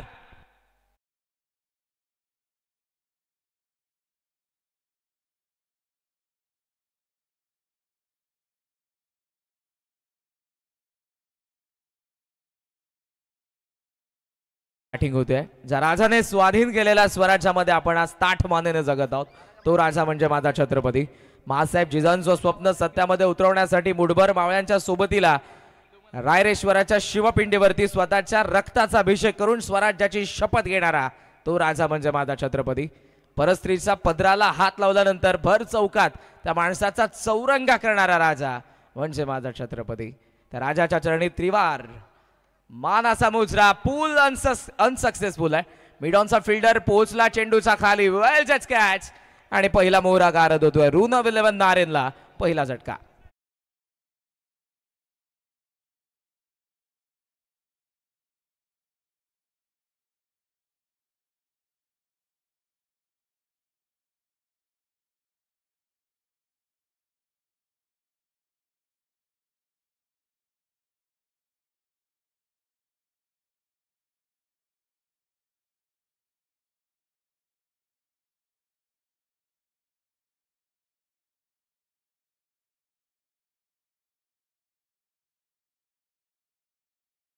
[SPEAKER 1] बॅटिंग होते. ज्या राजाने स्वाधीन केलेल्या स्वराज्यामध्ये आपण आज ताठ मानेने जगत आहोत, तो राजा म्हणजे माझा छत्रपती. महासाहेब जिजाऊंचं स्वप्न सत्यामध्ये उतरवण्यासाठी मुठभर मावळ्यांच्या सोबतीला रायरेश्वराच्या शिवपिंडीवरती स्वतःच्या रक्ताचा अभिषेक करून स्वराज्याची शपथ घेणारा तो राजा म्हणजे माझा छत्रपती. परस्त्रीच्या पदराला हात लावल्यानंतर भर चौकात त्या माणसाचा चौरंगा करणारा राजा म्हणजे माझा छत्रपती. त्या राजाच्या चरणी त्रिवार मानाचा मुजरा. पूल अनसक्सेसफुल आहे. मिडॉनचा फिल्डर पोहोचला चेंडूचा खाली. वेल जज कॅच आणि पहिला मोहरा गारद होतोय. रुना विलेवन नारेनला पहिला झटका.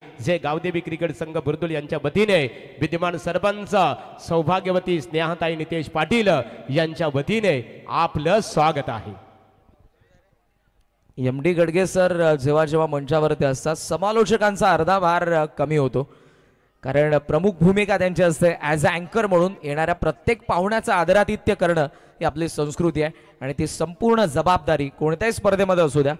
[SPEAKER 2] जे गावदेवी क्रिकेट संघ बुर्दुल यांच्या वतीने विद्यमान सरपंच सौभाग्यवती स्नेहाताई नितेश पाटील यांच्या वतीने आपलं स्वागत आहे.
[SPEAKER 1] एम.डी. गडगे सर जेव्हा जेव्हा मंचावरती असतात समालोचकांचा अर्धा भार कमी होतो, कारण प्रमुख भूमिका त्यांची असते. ॲज अ अँकर म्हणून येणाऱ्या प्रत्येक पाहुण्याचं आदरातिथ्य करणं ही आपली संस्कृती आहे आणि ती संपूर्ण जबाबदारी कोणत्याही स्पर्धेमध्ये असू द्या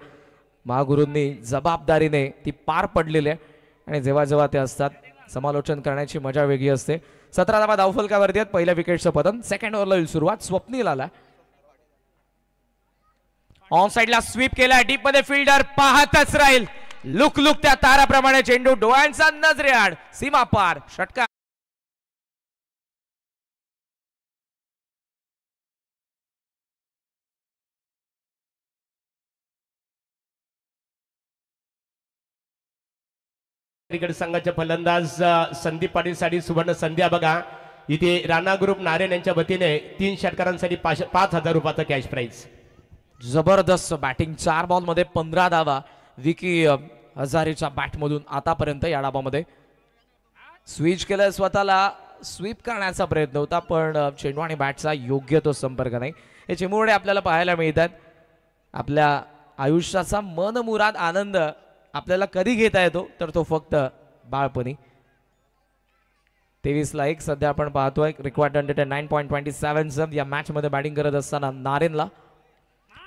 [SPEAKER 1] महागुरूंनी जबाबदारीने ती पार पडलेली आहे. आणि जेव्हा जेव्हा ते असतात समालोचन करण्याची मजा वेगळी असते. 17 धावा धावफलकावरती आहेत. पहिल्या विकेटचं पतन. सेकंड ओव्हरला होईल सुरुवात. स्वप्नील आला. ऑन साइडला स्वीप केला. डीप मध्ये फिल्डर पाहतच राहील. लुक त्या ताराप्रमाणे चेंडू डोळ्यांचा नजरेआड सीमा पार षटकार.
[SPEAKER 2] क्रिकेट संघाचे फलंदाज संदीप पाटील साठी सुवर्ण संध्या बघा. इथे राणा ग्रुप नारायण यांच्या वतीने 3 षटकारांसाठी 5,000 रुपयाचा कॅश प्राइज.
[SPEAKER 1] जबरदस्त बॅटिंग. 4 बॉल मध्ये 15 धावा विकी हजारेच्या बॅटमधून आतापर्यंत. या डावामध्ये स्विच केलं स्वतःला
[SPEAKER 3] स्वीप करण्याचा प्रयत्न होता, पण चेंडू आणि बॅटचा योग्य तो संपर्क नाही. हे चिमुरडे आपल्याला पाहायला मिळतात. आपल्या आयुष्याचा मनमुराद आनंद आपल्याला कधी घेता येतो तर तो फक्त बाळपणी. 23-1 सध्या आपण पाहतोय. रिक्वायर्ड 109.27 या मॅच मध्ये बॅटिंग करत असताना नारेनला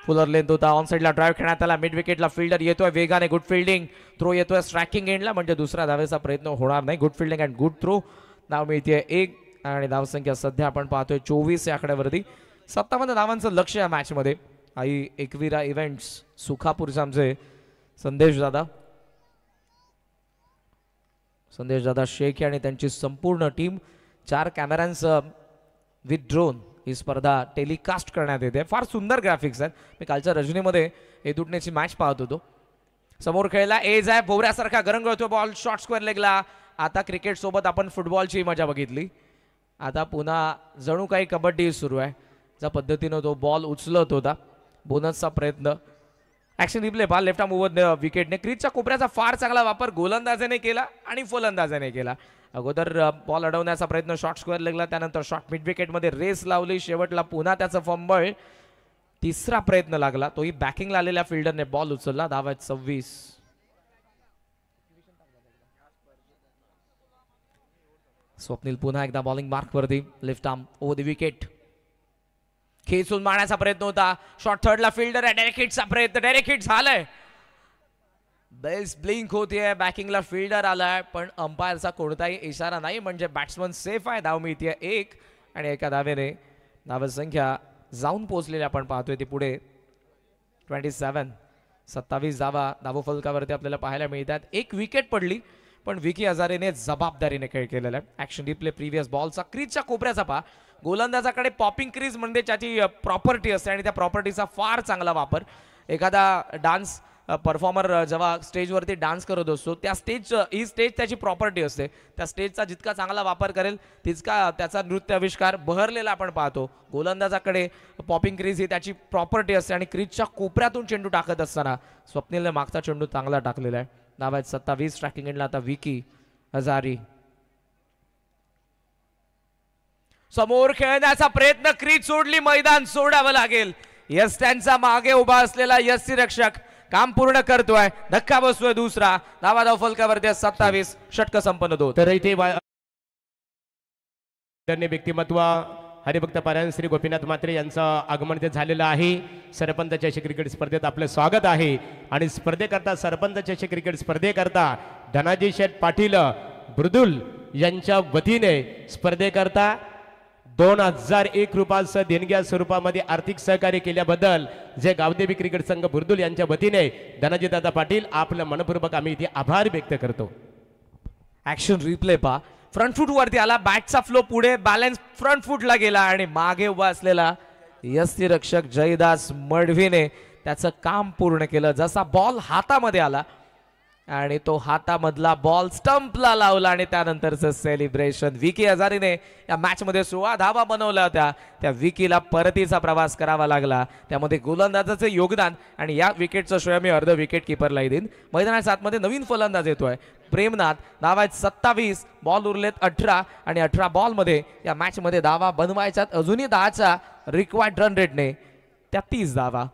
[SPEAKER 3] फुलर लेंथ होता. ऑन साइडला ड्राईव्ह खेळण्यात आला. मिड विकेटला फिल्डर येतोय वेगाने. Good fielding. थ्रो येतोय स्ट्रायकिंग एंडला, म्हणजे दुसऱ्या धावेचा प्रयत्न होणार नाही. Good fielding and good throw. धाव मिळते 1 आणि धावसंख्या सध्या आपण पाहतोय 24 या आकड्यावरती. 57 धावांचं लक्ष या मॅच मध्ये. आई एकविरा इव्हेंट्स सुखापूरचे आमचे संदेश दादा शेख आणि त्यांची संपूर्ण टीम 4 कॅमेऱ्यांसह विथ ड्रोन ही स्पर्धा टेलिकास्ट करण्यात येते. फार सुंदर ग्राफिक्स आहेत. मी कालच्या रजनीमध्ये तुटण्याची मॅच पाहत होतो. समोर खेळला एज आहे. भोवऱ्यासारखा गरंगळतो बॉल शॉर्ट स्क्वेअर लेगला. आता क्रिकेट सोबत आपण फुटबॉलची मजा बघितली. आता पुन्हा जणू काही कबड्डी सुरू आहे. ज्या पद्धतीनं तो बॉल उचलत होता. बोनसचा प्रयत्न. ऍक्शन रिप्ले पहा. लेफ्ट आर्म ओव्हर विकेटने. क्रीजच्या कोपऱ्याचा फार चांगला वापर गोलंदाजाने केला आणि फलंदाजाने केला. अगोदर बॉल अडवण्याचा प्रयत्न शॉर्ट स्क्वेअर लेगला, त्यानंतर शॉर्ट मिड विकेटमध्ये रेस लावली. शेवटला पुन्हा त्याचं फंबळ. तिसरा प्रयत्न लागला, तोही बॅकिंगला आलेल्या फिल्डरने बॉल उचलला. धाव आहेत 26. स्वप्नील पुन्हा एकदा बॉलिंग मार्कवरती. Left arm over the wicket. खेचून मारण्याचा प्रयत्न होता. शॉर्ट थर्डला फिल्डर आहे. डायरेक्ट हिटचा प्रयत्न. डायरेक्ट हिट झालाय. बेस्ट ब्लिंक होतीये. बॅकिंगला फिल्डर आलाय, पण अंपायरचा कोणताही इशारा नाही, म्हणजे बॅट्समन सेफ आहे. धाव मिळतीये 1 आणि एका धावेने धावसंख्या जाऊन पोहोचलेली आपण पाहतोय ती पुढे 27. 27 धावा धावफलकावरती आपल्याला पाहायला मिळतात. 1 विकेट पडली, पण विकी हजारेने जबाबदारीने खेळ केलेला आहे. ऍक्शन रिप्ले प्रिव्हियस बॉलचा क्रीजच्या कोपऱ्याचा पहा. गोलंदाजाकडे पॉपिंग क्रीज म्हणजे त्याची प्रॉपर्टी असते आणि त्या प्रॉपर्टीचा फार चांगला वापर. एखादा डान्स परफॉर्मर जेव्हा स्टेजवरती डान्स करत असतो, त्या ही स्टेज त्याची प्रॉपर्टी असते. त्या स्टेजचा जितका चांगला वापर करेल तितका त्याचा नृत्य आविष्कार बहरलेला आपण पाहतो. गोलंदाजाकडे पॉपिंग क्रीज ही त्याची प्रॉपर्टी असते आणि क्रीजच्या कोपऱ्यातून चेंडू टाकत असताना स्वप्नीलने मागचा चेंडू चांगला टाकलेला आहे. धाव आहेत 27. ट्रॅकिंग एंडला आता विकी हजारी. समोर खेळण्याचा प्रयत्न. क्रीज सोडली, मैदान सोडावं लागेल. यस त्यांचा मागे उभा असलेला यस्सी रक्षक काम पूर्ण करतोय. धक्का बसतोय दुसरा. धावा धाव फलकावरती 27. षटक संपन्न 2.
[SPEAKER 2] तर इथे व्यक्तिमत्व हरिभक्त पारायण श्री गोपीनाथ म्हात्रे यांचं आगमन ते झालेलं आहे. सरपंच चषक क्रिकेट स्पर्धेत आपलं स्वागत आहे. आणि स्पर्धेकरता सरपंच चषक क्रिकेट स्पर्धेकरता धनाजी शेठ पाटील बुर्दुल यांच्या वतीने स्पर्धेकरता 2001 रुपयासह देणग्या स्वरूपामध्ये आर्थिक सहकार्य केल्याबद्दल जे गावदेवी क्रिकेट संघ बुर्दुल यांच्या वतीने धनाजीदादा पाटील आपलं मनपूर्वक आम्ही इथे आभार व्यक्त करतो.
[SPEAKER 3] ऍक्शन रिप्ले पहा. फ्रंट फूट वरती आला. बॅटचा फ्लो पुढे, बॅलन्स फ्रंट फूटला गेला आणि मागे उभा असलेला यस्सी रक्षक जयदास मडवीने त्याचं काम पूर्ण केलं. जसा बॉल हातामध्ये आला आणि तो हातामधला बॉल स्टंपला लावला आणि त्यानंतरचं सेलिब्रेशन. विकी हजारीने या मॅच मध्ये 16 धावा बनवल्या होत्या. त्या विकीला परतीचा प्रवास करावा लागला. त्यामध्ये गोलंदाजाचं योगदान आणि या विकेटचं श्रेय मी अर्ध विकेट किपरलाही देईन. मैदानाच्या आतमध्ये नवीन फलंदाज येतोय प्रेमनाथ. धावा आहेत 27. बॉल उरलेत 18 आणि 18 बॉल मध्ये या मॅच मध्ये धावा बनवायच्यात. अजूनही 10च्या रिक्वायर्ड रन रेटने त्या 30 धावा.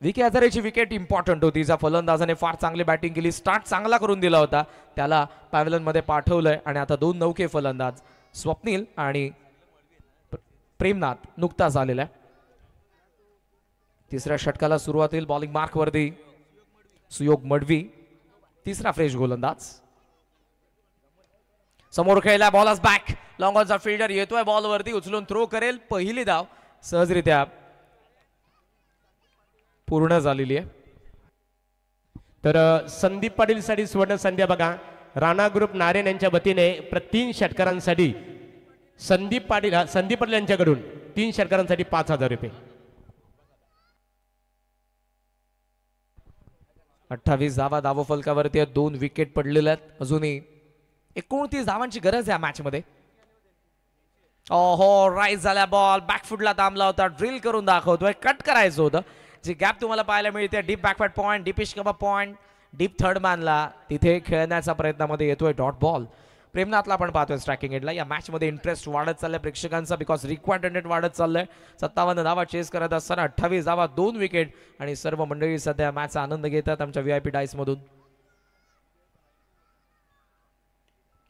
[SPEAKER 3] विकी हजारेची विकेट इम्पॉर्टंट होती. ज्या फलंदाजाने फार चांगली बॅटिंग केली, स्टार्ट चांगला करून दिला होता, त्याला पॅव्हलियन मध्ये पाठवलंय. आणि आता 2 नौके फलंदाज स्वप्नील आणि प्रेमनाथ नुकताच आलेला आहे. तिसऱ्या षटकाला सुरुवात होईल. बॉलिंग मार्क वरती सुयोग मडवी, तिसरा फ्रेश गोलंदाज. समोर खेळला. बॉल आज बॅक. लॉंग ऑनचा फिल्डर येतोय बॉल वरती, उचलून थ्रो करेल. पहिली धाव सहजरित्या पूर्ण झालेली आहे.
[SPEAKER 2] तर संदीप पाटील साठी सुवर्ण संध्या बघा. राणा ग्रुप नारायण यांच्या वतीने 3 षटकारांसाठी संदीप पाटील यांच्याकडून 3 षटकारांसाठी 5000 रुपये.
[SPEAKER 3] 28 धावा धावफलकावरती आहेत. 2 विकेट पडलेल्या आहेत. अजूनही 29 धावांची गरज आहे या मॅच मध्ये. ओहो, राईज झाला बॉल. बॅकफुटला थांबला होता. ड्रिल करून दाखवतोय. कट करायचं होतं. जी गॅप तुम्हाला पाहायला मिळते डीप बॅकवर्ड पॉइंट, डीप इश कव्हर पॉइंट, डीप थर्ड मॅनला तिथे खेळण्याचा प्रयत्नामध्ये येतोय डॉट बॉल. प्रेमनाथला आपण पाहतोय स्ट्रायकिंग एंडला. या मॅच मध्ये इंटरेस्ट वाढत चाललाय प्रेक्षकांचा बिकॉज रिक्वायर्ड रन रेट वाढत चाललंय. 57 धावा चेस करत असताना 28 धावा 2 विकेट आणि सर्व मंडळी सध्या मॅचचा आनंद घेतात आमच्या VIP डाईस मधून.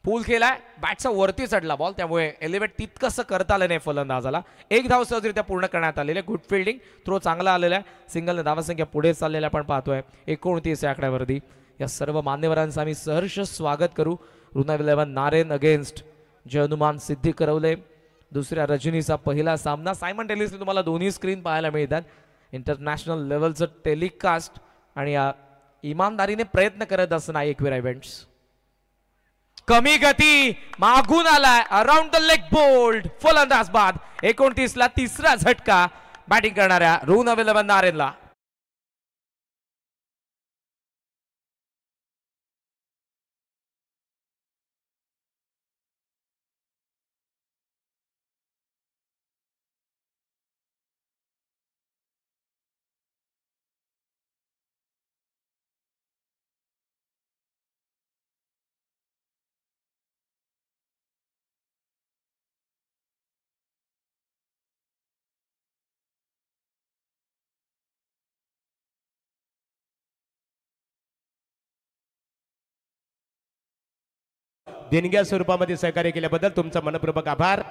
[SPEAKER 3] पूल केलाय, बॅटचा वरती चढला बॉल, त्यामुळे एलिव्हेट तितकंसं करता आलं नाही फलंदाजाला. एक धाव सहजरित्या पूर्ण करण्यात आलेले. गुड फिल्डिंग, थ्रो चांगला आलेला आहे. सिंगलने धावसंख्या पुढे चाललेल्या आपण पाहतोय 29 या आकड्यावरती. या सर्व मान्यवरांचं आम्ही सहर्ष स्वागत करू. रुना 11 नारेन अगेन्स्ट जय हनुमान सिद्धी करवले. दुसऱ्या रजनीचा पहिला सामना. सायमन टेलिसने तुम्हाला दोन्ही स्क्रीन पाहायला मिळतात. इंटरनॅशनल लेवलचं टेलिकास्ट आणि इमानदारीने प्रयत्न करत असताना एकविरा इव्हेंट्स. कमी गती, मागून आलाय, अराउंड द लेग बोल्ड, फलंदाज बाद. 29 ला तिसरा झटका बॅटिंग करणाऱ्या रुना 11 नारेनला.
[SPEAKER 2] देणग्या स्वरूपामध्ये सहकार्य केल्याबद्दल तुमचा मनपूर्वक आभार.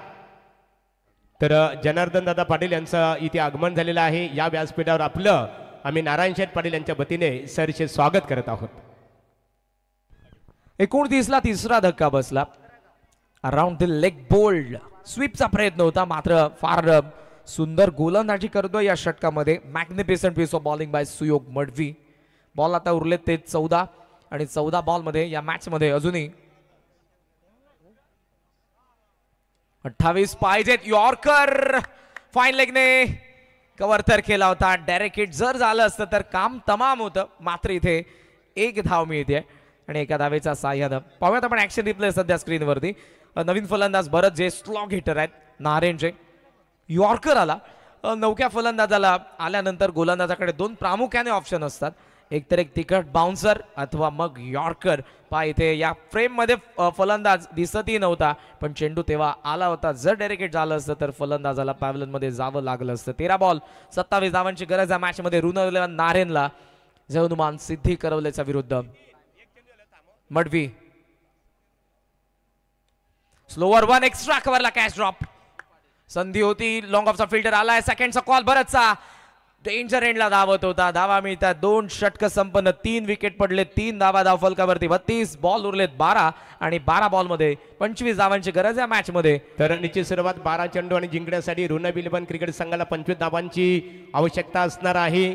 [SPEAKER 2] तर जनार्दन दादा पाटील यांचं इथे आगमन झालेलं आहे. या व्यासपीठावर आपलं आम्ही नारायण शेठ पाटील यांच्या वतीने सरचे स्वागत करत आहोत.
[SPEAKER 3] 29 ला तिसरा धक्का बसला. अराउंड द लेग बोल्ड, स्वीपचा प्रयत्न होता, मात्र फार सुंदर गोलंदाजी करतोय या षटकामध्ये. Magnificent piece of bowling by Suyog Madvi. Ball आता उरलेत ते 14 आणि 14 बॉल मध्ये या मॅच मध्ये अजूनही 28 पाहिजेत. यॉर्कर फाईन लेगने कव्हर तर केला होता. डायरेक्ट हिट जर झालं असतं तर काम तमाम होतं, मात्र इथे एक धाव मिळते आणि एका धावेचा साह्यानं. पाहूयात आपण ऍक्शन रिप्ले सध्या स्क्रीनवरती. नवीन फलंदाज भरत जे स्लॉग हिटर आहेत नारेनचे. यॉर्कर आला. नवख्या फलंदाजाला आल्यानंतर गोलंदाजाकडे दोन प्रामुख्याने ऑप्शन असतात, एकतर एक तिखट बाउन्सर अथवा मग यॉर्कर. पहा इथे या फ्रेम मध्ये फलंदाज दिसतही नव्हता, पण चेंडू तेव्हा आला होता. जर डायरेक्ट हिट झालं असतं तर फलंदाजाला पॅव्हलियन मध्ये जावं लागलं असतं. 13 बॉल 27 धावांची गरज या मॅच मध्ये रुना 11 नारेनला. जय हनुमान सिद्धी करवलेच्या विरुद्ध मडवी. स्लोअर वन, एक्स्ट्रा कव्हरला कॅच ड्रॉप. संधी होती, लॉंग ऑफचा फिल्डर आलाय. सेकंडचा कॉल भरतचा डेंजर एंडला धावत होता. धावा मिळतात. 2 षटक संपन्न, 3 विकेट पडले, 3 धावा धाव फलकावरती. 32 बॉल उरलेत 12 आणि 12 बॉल मध्ये 25 धावांची गरज या मॅच मध्ये.
[SPEAKER 2] तर निश्चित सुरुवात 12 चेंडू आणि जिंकण्यासाठी रुना 11 क्रिकेट संघाला 25 धावांची आवश्यकता असणार आहे.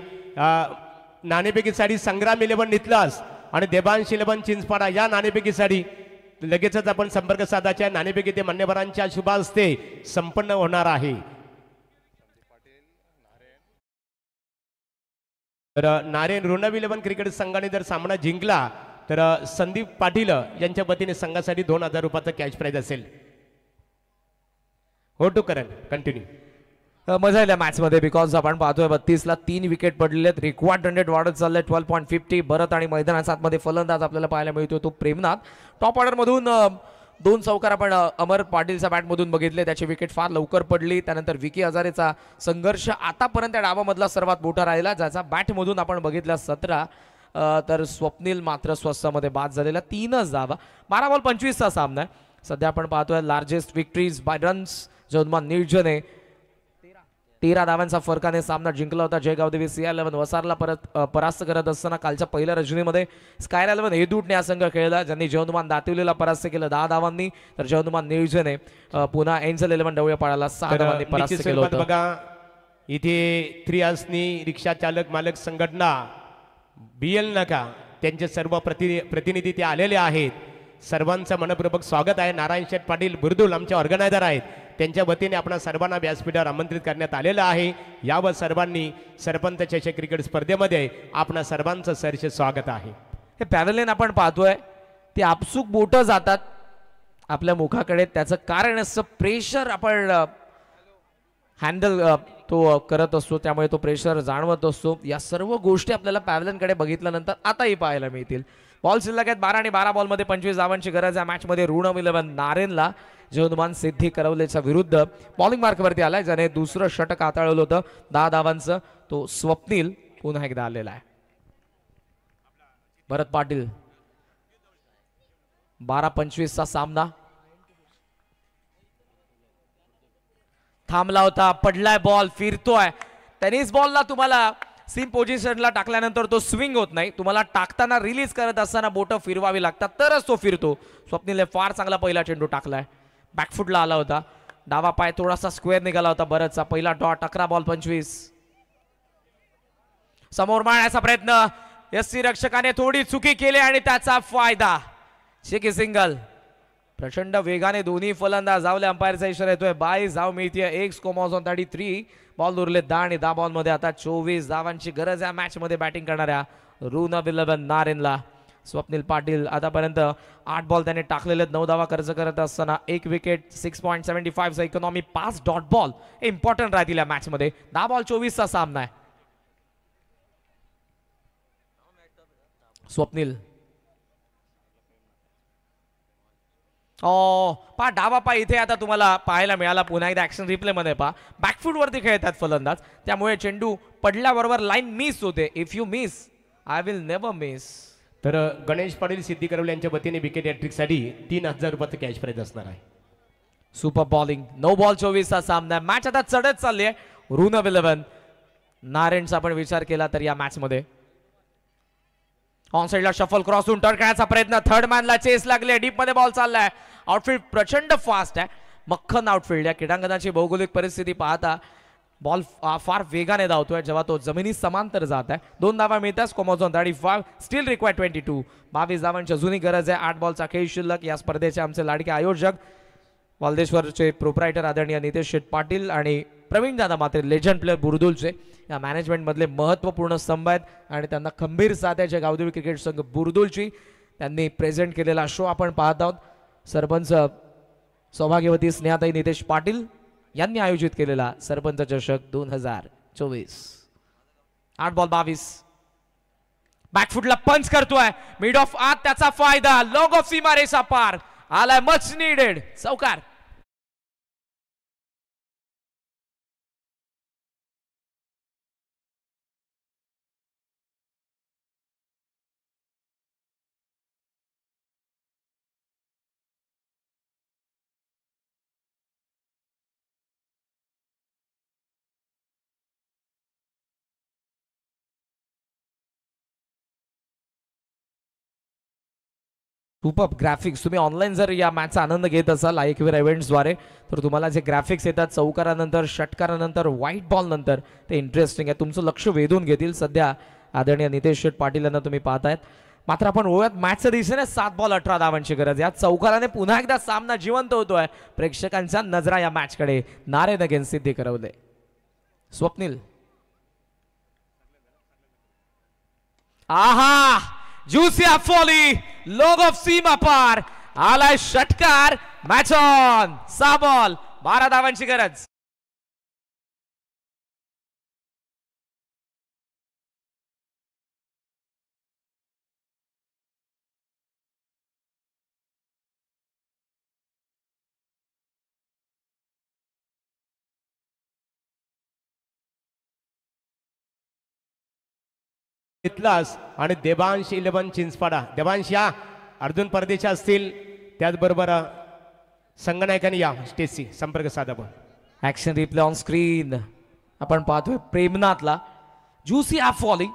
[SPEAKER 2] नाणेफेकीसाठी संग्राम 11 नितलास आणि देबांश 11 चिंचपाडा या नाणेफेकीसाठी लगेचच आपण संपर्क साधायचा. नाणेफेकी ते मान्यवरांच्या शुभ हस्ते संपन्न होणार आहे. तर नारेन रुना 11 क्रिकेट संघाने जर सामना जिंकला तर संदीप पाटील यांच्या वतीने संघासाठी 2000 रुपयाचा कॅश प्राइज असेल. हो टू करण कंटिन्यू.
[SPEAKER 3] मजा आल्या मॅच मध्ये बिकॉज आपण पाहतोय 32 ला 3 विकेट पडलेले आहेत. रिक्वायर्ड रन रेट वाढत चाललंय 12.50. भरत आणि मैदानाच्या आतमध्ये फलंदाज आपल्याला पाहायला मिळतो तो प्रेमनाथ. टॉप ऑर्डर मधून 2 चौकार आपण अमर पाटीलच्या बॅट मधून बघितले. त्याची विकेट फार लवकर पडली. त्यानंतर विकी हजारेचा संघर्ष आतापर्यंत डावामधला सर्वात मोठा राहिला, ज्याचा बॅट मधून आपण बघितला 17. तर स्वप्नील मात्र स्वस्तामध्ये बाद झालेला. 3च धावा. 12 बॉल 25 चा सामना आहे. सध्या आपण पाहतोय लार्जेस्ट विक्ट्रीज बाय रन्स जयहनुमान निर्जने 13 धावांचा फरकाने सामना जिंकला होता. जयगाव देवी CR11 वसारला परास्त करत असताना कालच्या पहिल्या रजनीमध्ये स्कायर 11 हेदूटने हा संघ खेळला, ज्यांनी जयहनुमान दातिवलीला परास्त केलं 10 धावांनी. तर जयहनुमान निर्जने पुन्हा एंजल 11 डवळेपाडाला 6 धावांनी परास्त केलं होतं.
[SPEAKER 2] बघा इथे त्रियासनी रिक्षा चालक मालक संघटना BL नका त्यांचे सर्व प्रतिनिधी ते आलेले आहेत. सर्वांचं मनपूर्वक स्वागत आहे. नारायण शेठ पाटील बुर्दुल आमचे ऑर्गनायझर आहेत, त्यांच्या वतीने आपण सर्वांना व्यासपीठावर आमंत्रित करण्यात आलेलं आहे. यावर सर्वांनी सरपंच चषक क्रिकेट स्पर्धेमध्ये आपणा सर्वांचं सरसे स्वागत आहे.
[SPEAKER 3] हे पॅव्हलियन आपण पाहतोय ते आपसूक बोटं जातात आपल्या मुखाकडे. त्याचं कारण असं प्रेशर आपण हँडल तो करत असतो, त्यामुळे तो प्रेशर जाणवत असतो. या सर्व गोष्टी आपल्याला पॅव्हलियनकडे बघितल्यानंतर आताही पाहायला मिळतील. बॉल शिल्लक आहेत 12 आणि 12 बॉलमध्ये 25 धावांची गरज आहे मॅच मध्ये. ऋण 11 नारेनला जयनुमान सिद्धी करवलेच्या विरुद्ध बॉलिंग मार्कवरती आलाय, ज्याने दुसरं षटक हाताळलं होतं 10 धावांचं. तो स्वप्नील पुन्हा एकदा आलेला आहे. भरत पाटील 12-25 चा सामना थांबला होता, पडलाय बॉल, फिरतोय. टेनिस बॉलला तुम्हाला सीम पोझिशनला टाकल्यानंतर तो स्विंग होत नाही, तुम्हाला टाकताना रिलीज करत असताना बोटं फिरवावी लागतात तरच तो फिरतो. स्वप्नीलने फार चांगला पहिला चेंडू टाकलाय, बॅकफुटला आला होता, डावा पाय थोडासा स्क्वेअर निघाला होता. बरंचसा पहिला डॉट 11 बॉल 25. समोर मारण्याचा प्रयत्न, एससी रक्षकाने थोडी चुकी केली आणि त्याचा फायदा. शेकी सिंगल. प्रचंड वेगाने दोन्ही फलंदाज धावले, अंपायरचा इशारा येतोय. 22 धाव मिळतीये, 1 स्कोर ऑन 33 बॉल उरले 10 आणि 10 बॉल मध्ये आता 24 धावांची गरज आहे मॅच मध्ये बॅटिंग करणाऱ्या ऋण 11 नारेनला. स्वप्नील पाटील आतापर्यंत 8 बॉल त्याने टाकलेले, 9 धावा खर्च करत असताना 1 विकेट, 6.75 चा इकॉनॉमी, 5 डॉट बॉल इम्पॉर्टंट राहतील या मॅच मध्ये. 10 बॉल 24 चा सामना आहे. स्वप्नील पहा डावा पाय इथे आता तुम्हाला पाहायला मिळाला. पुन्हा एकदा ऍक्शन रिप्ले मध्ये पहा, बॅकफुट वरती खेळतात फलंदाज, त्यामुळे चेंडू पडल्याबरोबर लाईन मिस होते. If you miss I will never miss.
[SPEAKER 2] तर गणेश पाटील सिद्धी करवले यांच्या वतीने विकेट हॅट्रिकसाठी 3000 रुपयाचं कॅश प्राइज असणार आहे.
[SPEAKER 3] Super bowling. 9 बॉल 24 चा सामना. मॅच आता चढत चालली आहे. ऋण 11 नारायणचा आपण विचार केला तर या मॅच मध्ये ऑन साइडला शफल क्रॉसहून टर्न करण्याचा प्रयत्न, थर्ड मॅनला चेस लागले, डीप मध्ये बॉल चाललाय. आउटफील्ड प्रचंड फास्ट आहे, मक्खन आउटफील्ड. या क्रीडांगणाची भौगोलिक परिस्थिती पाहता बॉल फार वेगाने धावतोय जेव्हा तो जमिनी समांतर जात आहे. 2 धावा मिळतात, स्कोमोझॉन 35, स्टील रिक्वायर्ड 22. 22 धावांची अजूनही गरज आहे. 8 बॉलचा खेळ शिल्लक. या स्पर्धेचे आमचे लाडके आयोजक वालदेश्वरचे प्रोप्रायटर आदरणीय नितेश शेट पाटील आणि प्रवीण दादा मात्रे लेजंड प्लेअर बुरदुलचे या मॅनेजमेंट मधले महत्वपूर्ण स्तंभ आहेत आणि त्यांना खंबीर साथ आहे. जे गावदेवी क्रिकेट संघ बुरदुलची त्यांनी प्रेझेंट केलेला शो आपण पाहत आहोत. सरपंच सौभाग्यवती स्नेहाताई नितेश पाटील यांनी आयोजित केलेला सरपंच चषक 2024. 8 बॉल 22. बॅकफुटला पंच करतोय, मिड ऑफ आत, त्याचा फायदा. लॉग ऑफ सीमारेषा पार आलाय, मच नीडेड चौकार. Super graphics. तुम्ही ऑनलाईन जर या मॅचचा आनंद घेत असाल आयक्यूर इव्हेंट्सद्वारे तर तुम्हाला जे ग्राफिक्स येतात चौकारानंतर, षटकारानंतर, व्हाईट बॉल नंतर ते इंटरेस्टिंग आहे, तुमचं लक्ष वेधून घेतील. सध्या आदरणीय नितेश शेट पाटील यांना तुम्ही पाहतायत. मात्र आपण ओळख मॅचच्या दिशेने 7 बॉल 18 धावांची गरज. या चौकाराने पुन्हा एकदा सामना जिवंत होतोय. प्रेक्षकांच्या नजरा या मॅचकडे. नारेन अगेन्स्ट सिद्धी करवले. स्वप्नील आहा, ज्युसी फॉली, लॉग ऑफ सीमा पार आलाय षटकार. Match on. 6 बॉल 12 धावांची गरज.
[SPEAKER 2] इतलास आणि देवांश 11 चिंचपाडा. देवांश या, अर्जुन परदेशी असतील, त्याचबरोबर संगनायकांनी या स्टेजशी संपर्क साधा.
[SPEAKER 3] ऍक्शन रिप्ले ऑन स्क्रीन आपण पाहतोय. प्रेमनाथला ज्युसी फॉली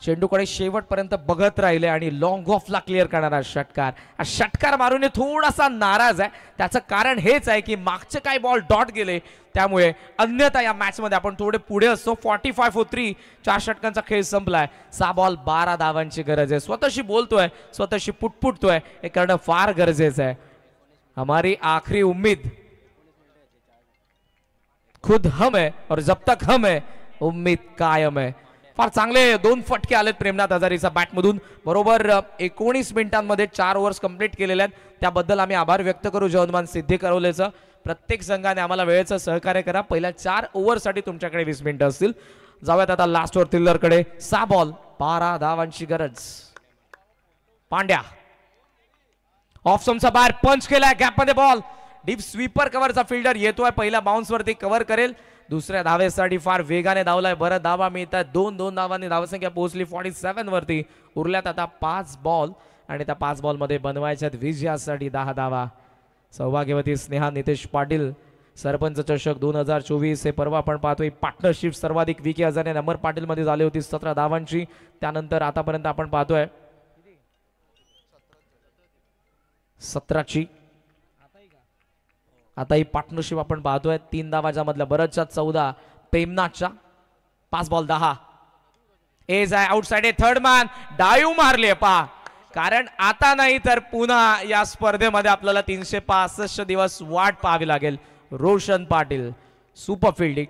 [SPEAKER 3] चेंडूकडे शेवटपर्यंत बघत राहिले आणि लॉंग ऑफला क्लिअर करणारा षटकार. षटकार मारून थोडासा नाराज आहे. त्याचं कारण हेच आहे की मागचे काही बॉल डॉट गेले, त्यामुळे अन्यथा या मॅच मध्ये आपण थोडे पुढे असतो. 45-3 4 षटकांचा खेळ संपलाय. 6 बॉल 12 धावांची गरज आहे. स्वतःशी बोलतोय, स्वतःशी पुटपुटतोय, हे करणं फार गरजेचं आहे. हमारी आखरी उम्मीद खुद हम है और जब तक हम है उम्मीद कायम है. फार चांगले 2 फटके आलेत प्रेमनाथ हजारीचा बॅटमधून. बरोबर 19 मिनिटांमध्ये 4 ओव्हर्स कंप्लीट केलेल्या आहेत. त्याबद्दल आम्ही आभार व्यक्त करू जयनुमान सिद्धी करवलेचं. प्रत्येक संघाने आम्हाला वेळेचं सहकार्य करा. पहिल्या 4 ओव्हरसाठी तुमच्याकडे 20 मिनिटं असतील. जाऊयात आता लास्ट ओव्हर थ्रिलरकडे. 6 बॉल 12 धावांची गरज. पांड्या ऑफसमचा बाहेर पंच केलाय, गॅप मध्ये बॉल, डीप स्वीपर कव्हरचा फिल्डर येतोय, पहिला बाउन्स वरती कव्हर करेल, दुसऱ्या धावेसाठी फार वेगाने धावलाय, बरं धावा मिळतात, दोन धावांनी धावसंख्या पोहोचली 47 वरती. उरल्यात आता 5 बॉल आणि त्या 5 बॉल मध्ये बनवायच्यात विजयासाठी 10 धावा. सौभाग्यवती स्नेहा नितेश पाटील सरपंच चषक 2024 हे परवा आपण पाहतोय पार्टनरशिप सर्वाधिक विकी हजारे नंबर पाटील मध्ये झाली होती 17 धावांची. त्यानंतर आतापर्यंत आपण पाहतोय 17ची आता ही पार्टनरशिप आपण पाहतोय 3 धावाच्या मधल्या बरंचच्या 14 प्रेमनाथच्या 5 बॉल 10. एज आहे आउटसाइड थर्ड मॅन डायू मारले पा, कारण आता नाही तर पुन्हा या स्पर्धेमध्ये आपल्याला 365 दिवस वाट पाहावी लागेल. रोशन पाटील सुपर फिल्डिंग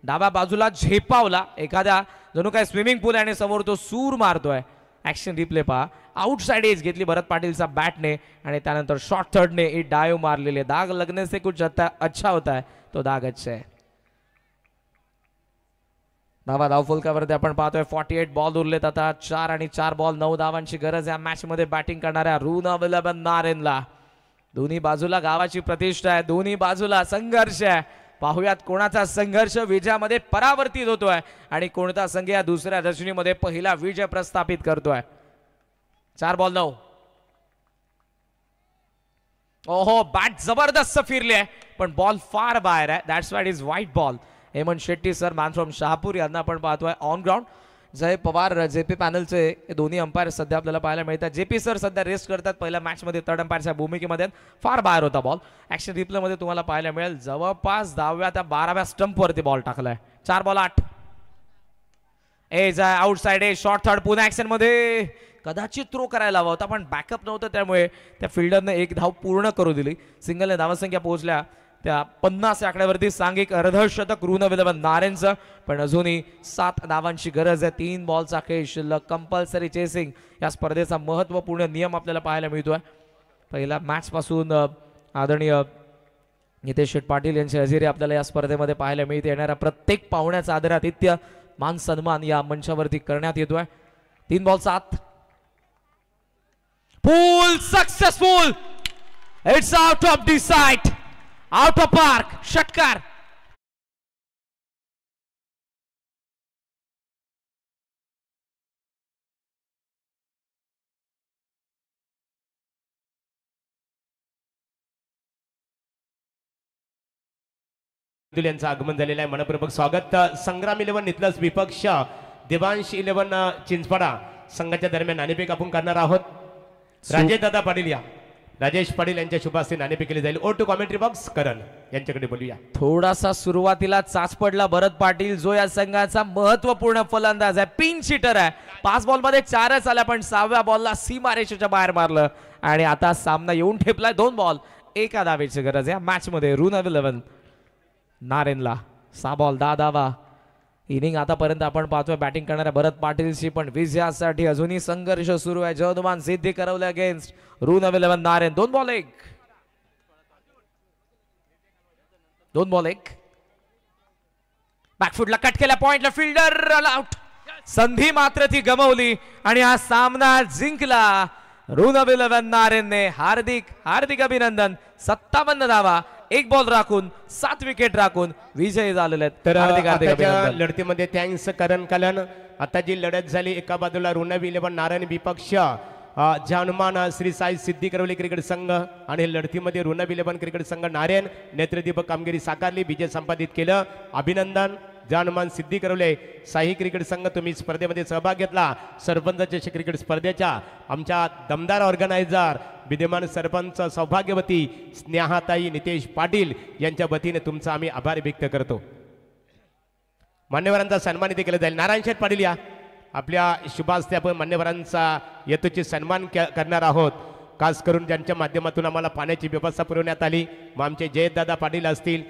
[SPEAKER 3] डाव्या बाजूला झेपावला, एखाद्या जणू काय स्विमिंग पूल आणि समोर तो सूर मारतोय. ऍक्शन रिप्ले पहा, आउटसाइड एज घेतली भरत पाटीलचा बॅटने आणि त्यानंतर शॉर्ट थर्डने एक डायव मारलेले. दाग लगने से कुछ अच्छा होता है, तो दाग अच्छा है. धावा धावफलकावरती आपण पाहतोय 48 बॉल उरलेत आता, 4 आणि 4 बॉल 9 धावांची गरज या मॅच मध्ये बॅटिंग करणाऱ्या रुना विलबन नारेनला. दोन्ही बाजूला गावाची प्रतिष्ठा आहे, दोन्ही बाजूला संघर्ष आहे. पाहुयात कोणाचा संघर्ष विजयामध्ये परावर्तित होतोय आणि कोणता संघ या दुसऱ्या रचनेमध्ये पहिला विजय प्रस्थापित करतोय. 4 बॉल 9. ओहो बॅट जबरदस्त फिरली आहे पण बॉल फार बाहेर आहे. That's why it is wide ball. Hemant Shetty sir man from Shahapur यांना आपण पाहतोय on ground. Jay Pawar JP पॅनलचे दोन्ही अंपायर सध्या आपल्याला पाहायला मिळतात. जेपी सर सध्या रेस्ट करतात, पहिल्या मॅच मध्ये थर्ड अंपायरच्या भूमिकेमध्ये फार बाहेर होता बॉल. ऍक्शन रिप्ले मध्ये तुम्हाला पाहायला मिळेल जवळपास 10व्या त्या 12व्या स्टंप वरती बॉल टाकलाय. 4 बॉल 8. एज आहे आउटसाइड ए शॉर्ट थर्ड पुन्हा ऍक्शन मध्ये कदाचित थ्रो करायला हवा होता पण बॅकअप नव्हतं, त्यामुळे त्या फिल्डरने एक धाव पूर्ण करू दिली. सिंगलने धावसंख्या पोहोचल्या त्या 50 आकड्यावरती. सांघिक अर्धशतक रुना विलबन नारेनचं, पण अजूनही 7 धावांची गरज आहे. 3 बॉलचा खेळ शिल्लक. कंपल्सरी चेसिंग या स्पर्धेचा महत्वपूर्ण नियम आपल्याला पाहायला मिळतोय. पहिल्या मॅच पासून आदरणीय नितेश शेठ पाटील यांची हजेरी आपल्याला या स्पर्धेमध्ये पाहायला मिळते. येणाऱ्या प्रत्येक पाहुण्याचा आदरातिथ्य मान सन्मान या मंचावरती करण्यात येतोय. 3 ball 7. Pool successful. It's out of the site, out of park. षटकार.
[SPEAKER 2] यांचं आगमन झालेलं आहे. मनपूर्वक स्वागत. संग्राम 11 इथलाच विपक्ष देवांश 11 चिंचपाडा संघाच्या दरम्यान नाणेफेक आपण करणार आहोत. राजेश दादा पाटील या राजेश पाटील यांच्या शुभास्ते नाणेफेक केली जाईल. ओर टू कॉमेंट्री बॉक्स करण यांच्याकडे बोलूया.
[SPEAKER 3] थोडासा सुरुवातीला चाच पडला भरत पाटील जो या संघाचा महत्वपूर्ण फलंदाज आहे, पिंच हिटर आहे. 5 बॉल मध्ये 4च आल्या पण 6व्या बॉलला सीमारेषेच्या बाहेर मारलं आणि आता सामना येऊन ठेपलाय. 2 बॉल 1 धावेची गरज या मॅच मध्ये रुना विलबन नारेनला. 6 बॉल 10 धावा. इनिंग आतापर्यंत आपण पाहतोय बॅटिंग करणाऱ्या भरत पाटीलशी, पण विजयासाठी अजूनही संघर्ष सुरू आहे. जर्दमान सिद्धी करवले अगेन्स्ट रुना विलबन नारेन. 2 बॉल 1. 2 बॉल 1. बॅकफुटला कट केला, पॉइंटला फिल्डर आउट. संधी मात्र ती गमावली आणि हा सामना जिंकला रुना विलबन नारेनने. हार्दिक हार्दिक अभिनंदन. 57 धावा 1 बॉल राखून 7 विकेट राखून विजयी झालेले आहेत.
[SPEAKER 2] तर
[SPEAKER 3] हार्दिक हार्दिक अभिनंदन.
[SPEAKER 2] लढतीमध्ये थँक्स करण कलन. आता जी लढत झाली एका बाजूला रुना विलबन नारायण विपक्ष जानमान श्री साई सिद्धी करवली क्रिकेट संघ आणि लढतीमध्ये रुना विलबन क्रिकेट संघ नारायण नेत्रदीपक कामगिरी साकारली, विजय संपादित केलं. अभिनंदन जानमान सिद्धी करवले. साई क्रिकेट संघ तुम्ही स्पर्धेमध्ये सहभाग घेतला. सरपंच चषक क्रिकेट स्पर्धेच्या आमच्या दमदार ऑर्गनायझर विद्यमान सरपंच सौभाग्यवती स्नेहाताई नितेश पाटील यांच्या वतीने तुमचा आम्ही आभार व्यक्त करतो. मान्यवरांचा सन्मानित केला जाईल. नारायण शेठ पाटील या आपल्या शुभास्ते आपण मान्यवरांचा यथोचित सन्मान करणार आहोत. खास करून ज्यांच्या माध्यमातून आम्हाला पाण्याची व्यवस्था पुरवण्यात आली, मग आमचे जयदादा पाटील असतील,